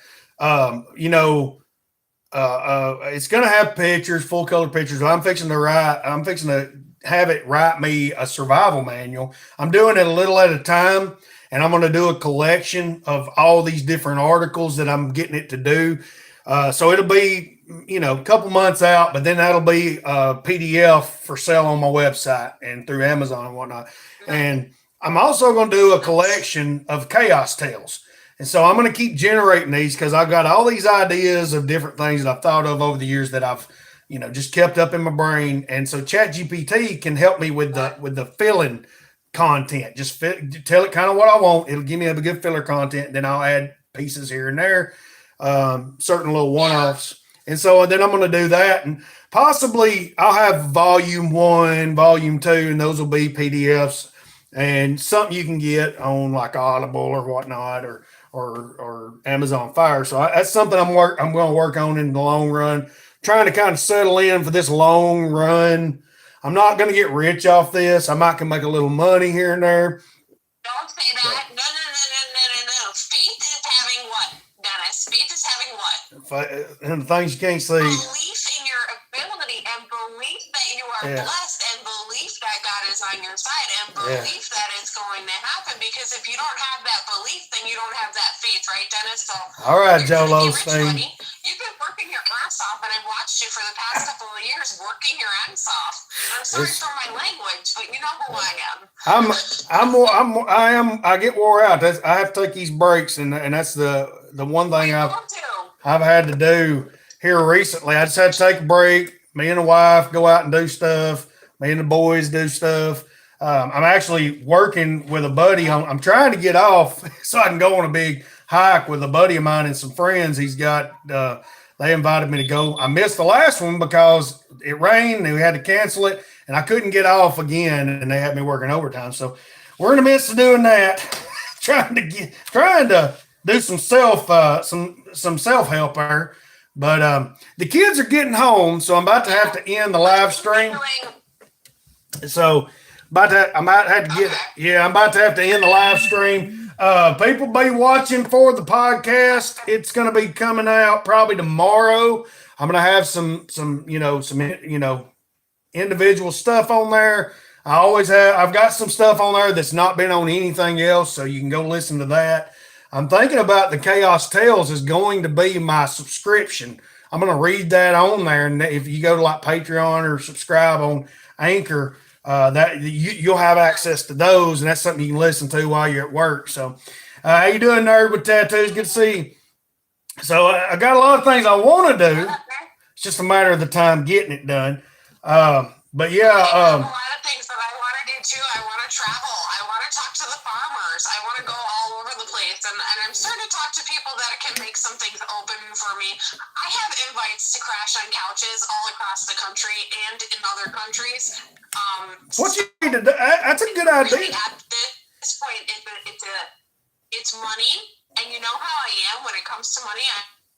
[SPEAKER 1] it's going to have pictures, full color pictures. I'm fixing to have it write me a survival manual. I'm doing it a little at a time, and I'm going to do a collection of all these different articles that I'm getting it to do. So it'll be, a couple months out, but then that'll be a PDF for sale on my website and through Amazon and whatnot. And I'm also going to do a collection of chaos tales. And so I'm going to keep generating these because I've got all these ideas of different things that I've thought of over the years that I've, just kept up in my brain. And so ChatGPT can help me with the filling content. Just tell it kind of what I want. It'll give me a good filler content. Then I'll add pieces here and there, certain little one-offs. And so then I'm going to do that. And possibly I'll have volume 1, volume 2, and those will be PDFs and something you can get on like Audible or whatnot or Amazon Fire. So that's something I'm going to work on in the long run, trying to kind of settle in for this long run. I'm not going to get rich off this. I might can make a little money here and there.
[SPEAKER 2] Don't say that. No. Faith is having what, Dennis? Faith is having what?
[SPEAKER 1] And the things you can't see.
[SPEAKER 2] Belief in your ability and belief that you are blessed and belief that God is on your side and belief that it's going to happen, because if you don't have that belief, then you don't have that faith, right, Dennis? So,
[SPEAKER 1] all right, Joe
[SPEAKER 2] Osteen,
[SPEAKER 1] Osteen.
[SPEAKER 2] you've been working your ass off, and I've watched you for the past couple of years working your ass off. I'm sorry for my language, but you know who I am.
[SPEAKER 1] I get wore out. I have to take these breaks, and that's the one thing I've had to do here recently. I just had to take a break. Me and the wife go out and do stuff. Me and the boys do stuff. I'm actually working with a buddy. I'm trying to get off so I can go on a big hike with a buddy of mine and some friends. He's got. They invited me to go. I missed the last one because it rained and we had to cancel it, and I couldn't get off again, and they had me working overtime. So we're in the midst of doing that, trying to do some self-help there. But the kids are getting home, so I'm about to have to end the live stream. So I'm about to have to end the live stream. People be watching for the podcast. It's going to be coming out probably tomorrow. I'm going to have some individual stuff on there. I've got some stuff on there that's not been on anything else, so you can go listen to that. I'm thinking about the Chaos Tales is going to be my subscription. I'm going to read that on there, and if you go to like Patreon or subscribe on Anchor, that you'll have access to those, and that's something you can listen to while you're at work. So, how you doing, Nerd with Tattoos? Good to see you. So, I got a lot of things I want to do. It's just a matter of the time getting it done. But yeah,
[SPEAKER 2] a lot of things that I want to do too. I want to travel. I want to talk to the farmers. I want to go all over the place, and I'm starting to talk to people that can make some things open for me. I have invites to crash on couches all across the country and in other countries.
[SPEAKER 1] What you need to do? That's a good idea.
[SPEAKER 2] Really at this point, it's money, and you know how I am when it comes to money.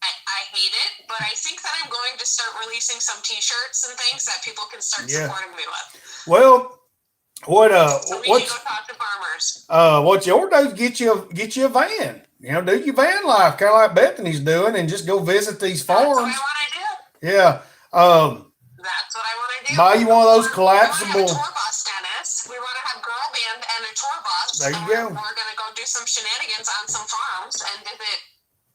[SPEAKER 2] I hate it, but I think that I'm going to start releasing some T-shirts and things that people can start supporting me with.
[SPEAKER 1] Well,
[SPEAKER 2] so we can go talk to farmers.
[SPEAKER 1] What you ought to do is get you a van. You know, do your van life, kind of like Bethany's doing, and just go visit these farms.
[SPEAKER 2] That's what I want to do.
[SPEAKER 1] Yeah.
[SPEAKER 2] That's what I want to do.
[SPEAKER 1] Buy you one of those collapsible.
[SPEAKER 2] We want to have a tour bus, Dennis. We want to have girl band and a tour bus.
[SPEAKER 1] There you go.
[SPEAKER 2] We're going to go do some shenanigans on some farms and visit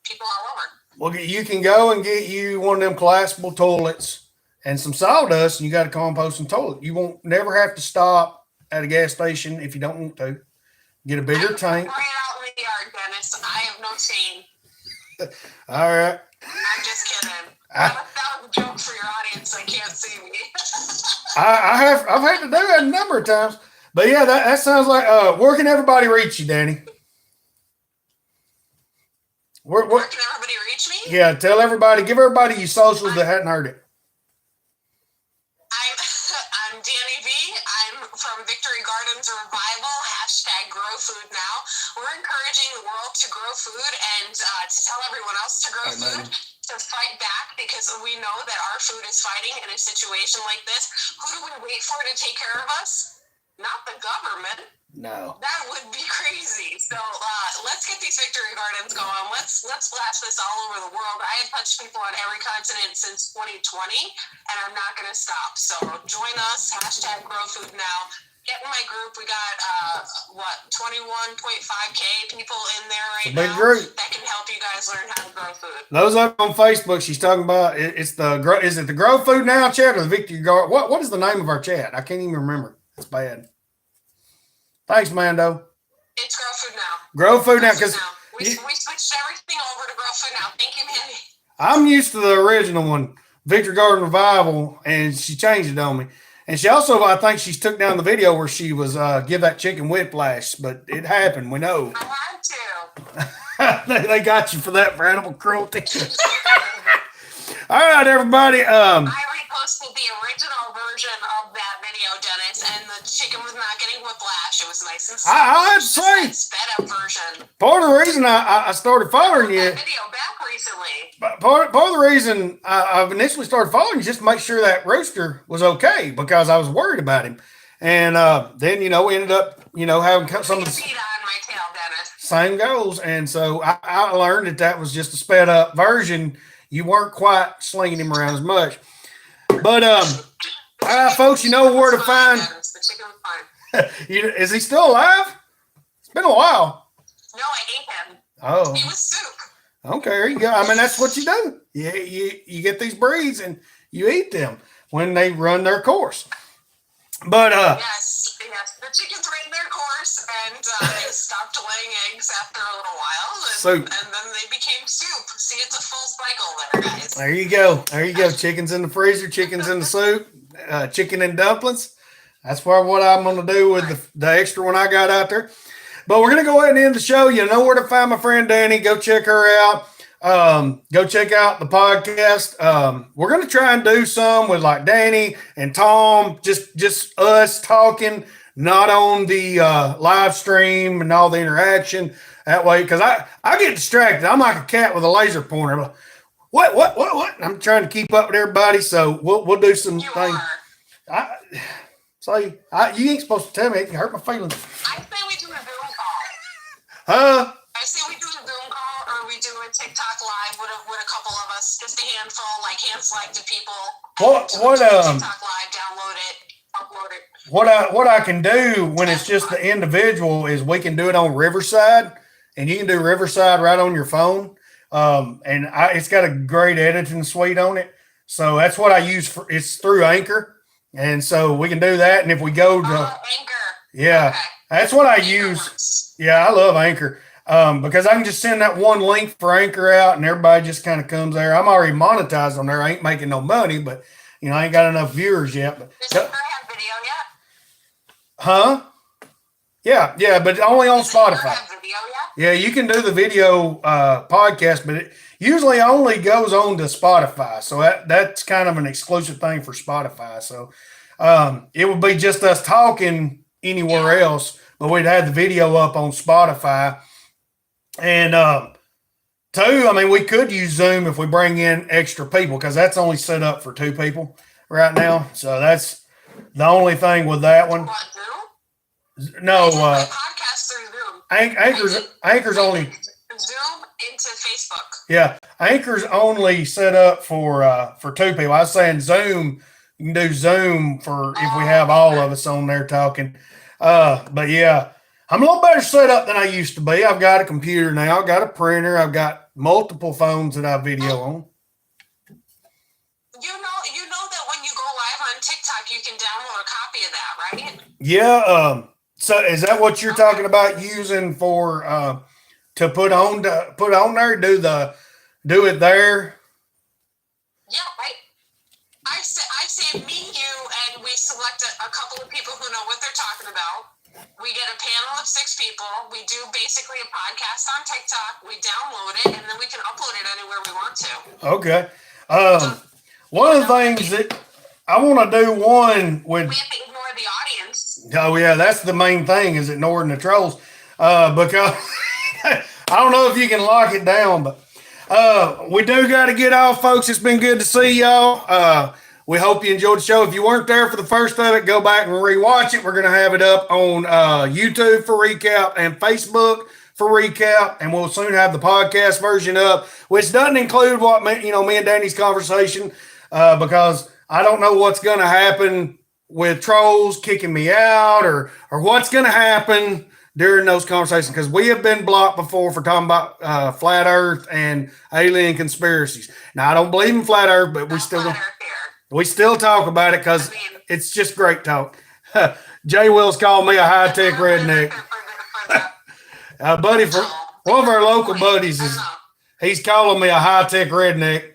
[SPEAKER 2] people all over.
[SPEAKER 1] Well, you can go and get you one of them collapsible toilets and some sawdust, and you got a composting toilet. You won't never have to stop at a gas station if you don't want to. Get a bigger tank.
[SPEAKER 2] Right out in the yard, Dennis. I have no shame.
[SPEAKER 1] All right.
[SPEAKER 2] I'm just kidding. That was a joke for your audience. I can't see me.
[SPEAKER 1] I've had to do that a number of times. But yeah, that sounds like where can everybody reach you, Danny?
[SPEAKER 2] Where can everybody reach me?
[SPEAKER 1] Yeah, tell everybody, give everybody your socials that hadn't heard it.
[SPEAKER 2] I'm Danny V. I'm from Victory Gardens Revival, #GrowFoodNow. We're encouraging the world to grow food and to tell everyone else to grow food, to fight back, because we know that our food is fighting in a situation like this. Who do we wait for to take care of us? Not the government.
[SPEAKER 1] No.
[SPEAKER 2] That would be crazy. So let's get these Victory Gardens going. Let's blast this all over the world. I have touched people on every continent since 2020, and I'm not going to stop. So join us, #GrowFoodNow. Get in my group. We got 21.5K people in there right now that can help you guys learn how to grow food.
[SPEAKER 1] Those up on Facebook, she's talking about is it the Grow Food Now chat or the Victory Garden? What is the name of our chat? I can't even remember. It's bad. Thanks, Mando.
[SPEAKER 2] It's Grow Food Now.
[SPEAKER 1] Grow Food Now, because
[SPEAKER 2] we switched everything over to Grow Food Now. Thank you, Mandy.
[SPEAKER 1] I'm used to the original one, Victory Garden Revival, and she changed it on me. And she also, I think she took down the video where she was give that chicken whiplash, but it happened. We know.
[SPEAKER 2] I had
[SPEAKER 1] to. They got you for that, for animal cruelty. All right, everybody.
[SPEAKER 2] I reposted the original version of that video, Dennis, and the chicken was not getting whiplash. It was nice and slow.
[SPEAKER 1] I'd say
[SPEAKER 2] sped up version.
[SPEAKER 1] Part of the reason I started following you.
[SPEAKER 2] That video back recently.
[SPEAKER 1] Part of the reason I initially started following you just to make sure that rooster was okay, because I was worried about him, and then we ended up having some of the
[SPEAKER 2] feet on my tail, Dennis.
[SPEAKER 1] Same goals, and so I learned that was just a sped up version. You weren't quite slinging him around as much. But, folks, you know where to find.
[SPEAKER 2] The chicken was fine.
[SPEAKER 1] Is he still alive? been a while.
[SPEAKER 2] No, I ate him.
[SPEAKER 1] Oh.
[SPEAKER 2] He was soup.
[SPEAKER 1] Okay, there you go. I mean, that's what you do. You get these breeds and you eat them when they run their course. But
[SPEAKER 2] yes, the chickens ran their course, and they stopped laying eggs after a little while, and then they became soup. See, it's a full cycle there, guys.
[SPEAKER 1] There you go. There you go. Chickens in the freezer, chickens in the soup, chicken and dumplings. That's probably what I'm going to do with the extra one I got out there. But we're going to go ahead and end the show. You know where to find my friend Danny. Go check her out. Go check out the podcast. We're going to try and do some with like Danny and Tom, just us talking, not on the live stream and all the interaction that way. Because I get distracted. I'm like a cat with a laser pointer. What? I'm trying to keep up with everybody. So we'll do some things. You ain't supposed to tell me. It can hurt my feelings.
[SPEAKER 2] I say we do a Zoom call.
[SPEAKER 1] Huh?
[SPEAKER 2] I say we do a Zoom call, or we do a TikTok live with a couple of us, just a handful, like hand-selected people. TikTok live, download it, upload it.
[SPEAKER 1] What I can do when it's just the individual is we can do it on Riverside, and you can do Riverside right on your phone. It's got a great editing suite on it, so that's what I use it's through Anchor. And so we can do that. And if we go to
[SPEAKER 2] Anchor.
[SPEAKER 1] Yeah, okay. That's what I use. Works. Yeah, I love Anchor because I can just send that one link for Anchor out and everybody just kind of comes there. I'm already monetized on there. I ain't making no money, but, I ain't got enough viewers yet. But,
[SPEAKER 2] does Anchor have video yet?
[SPEAKER 1] Huh? Yeah, but only on Spotify.
[SPEAKER 2] Have video yet?
[SPEAKER 1] Yeah, you can do the video podcast, but it usually only goes on to Spotify. So that's kind of an exclusive thing for Spotify. So it would be just us talking anywhere else, but we'd have the video up on Spotify. And we could use Zoom if we bring in extra people because that's only set up for 2 people right now. So that's the only thing with that one.
[SPEAKER 2] What, Zoom?
[SPEAKER 1] No,
[SPEAKER 2] podcast through Zoom.
[SPEAKER 1] Anchor's only
[SPEAKER 2] Zoom into Facebook.
[SPEAKER 1] Yeah, Anchor's only set up for 2 people. I was saying Zoom. You can do Zoom for if we have all of us on there talking. But yeah, I'm a little better set up than I used to be. I've got a computer now. I've got a printer. I've got multiple phones that I video on.
[SPEAKER 2] You know that when you go live on TikTok, you can download a copy of that, right?
[SPEAKER 1] Yeah. So is that what you're talking about using for to put on there? Do it there?
[SPEAKER 2] Yeah, right. I say me, you, and we select a couple of people who know what they're talking about. We get a panel of 6 people. We do basically a podcast on TikTok. We download it, and then we can upload it anywhere we want to.
[SPEAKER 1] Okay. One of the things that I want to do one with.
[SPEAKER 2] We have to ignore the audience.
[SPEAKER 1] Oh yeah, that's the main thing is ignoring the trolls. Because I don't know if you can lock it down, but we do got to get off, folks. It's been good to see y'all. We hope you enjoyed the show. If you weren't there for the first of it, go back and rewatch it. We're going to have it up on YouTube for recap and Facebook for recap, and we'll soon have the podcast version up, which doesn't include what me and Danny's conversation because I don't know what's going to happen with trolls kicking me out or what's going to happen during those conversations because we have been blocked before for talking about flat Earth and alien conspiracies. Now I don't believe in flat Earth, but we still talk about it because it's just great talk. Jay Will's called me a high-tech redneck. Buddy, for one of our local buddies he's calling me a high-tech redneck.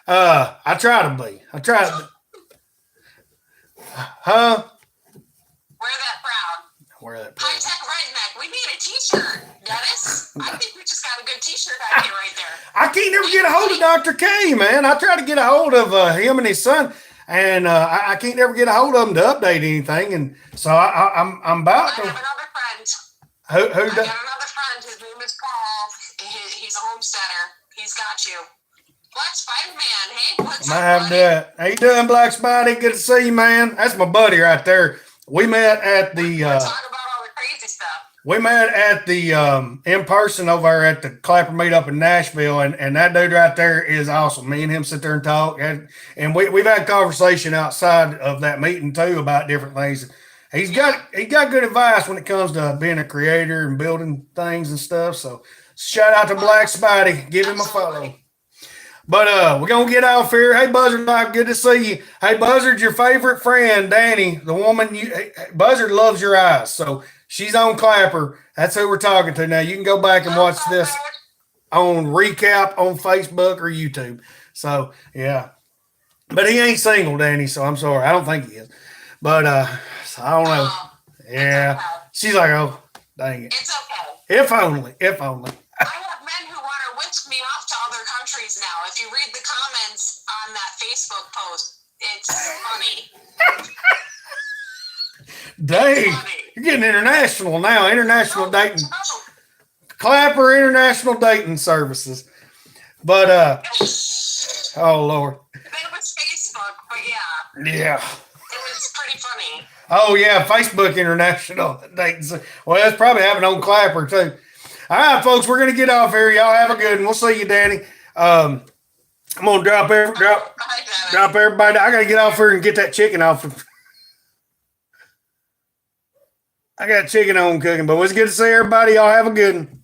[SPEAKER 1] I try to be. Huh? Wear that proud.
[SPEAKER 2] High-tech redneck. We need a t-shirt, Dennis. I think we just got a good t-shirt idea right there.
[SPEAKER 1] I can't never get a hold of Dr. K, man. I try to get a hold of him and his son, and I can't never get a hold of him to update anything. And so I'm about to.
[SPEAKER 2] I have another friend.
[SPEAKER 1] I got
[SPEAKER 2] another friend. His name is Paul. He's a homesteader. He's got you. Black Spider-Man. Hey, what's up, buddy?
[SPEAKER 1] How you doing, Black Spidey? Good to see you, man. That's my buddy right there. We met at the.
[SPEAKER 2] Talk about all the crazy stuff.
[SPEAKER 1] We met at the in person over there at the Clapper meetup in Nashville, and that dude right there is awesome. Me and him sit there and talk, and we've had conversation outside of that meeting too about different things. He's got good advice when it comes to being a creator and building things and stuff. So shout out to Black Spidey. Give him a follow. But we're gonna get off here. Hey Buzzard Life, good to see you. Hey Buzzard, your favorite friend, Danny, the woman Buzzard loves your eyes. So she's on Clapper. That's who we're talking to now. You can go back and watch this on recap on Facebook or YouTube. So yeah. But he ain't single, Danny, so I'm sorry. I don't think he is. But so I don't know. Yeah.
[SPEAKER 2] Okay.
[SPEAKER 1] She's like, oh, dang it.
[SPEAKER 2] It's okay.
[SPEAKER 1] If only. If only.
[SPEAKER 2] I have men who want to whisk me off to other countries now. If you read the comments on that Facebook post, it's funny.
[SPEAKER 1] Dang. You're getting international now. International dating. Clapper International Dating Services. But oh Lord.
[SPEAKER 2] It was Facebook, but yeah.
[SPEAKER 1] Yeah.
[SPEAKER 2] It was pretty funny.
[SPEAKER 1] Oh yeah, Facebook International Dating. Well, that's probably happening on Clapper too. All right, folks, we're gonna get off here. Y'all have a good one. We'll see you, Danny. I'm gonna drop everybody. I gotta get off here and get that chicken off. I got chicken on cooking, but it was good to see everybody. Y'all have a good one.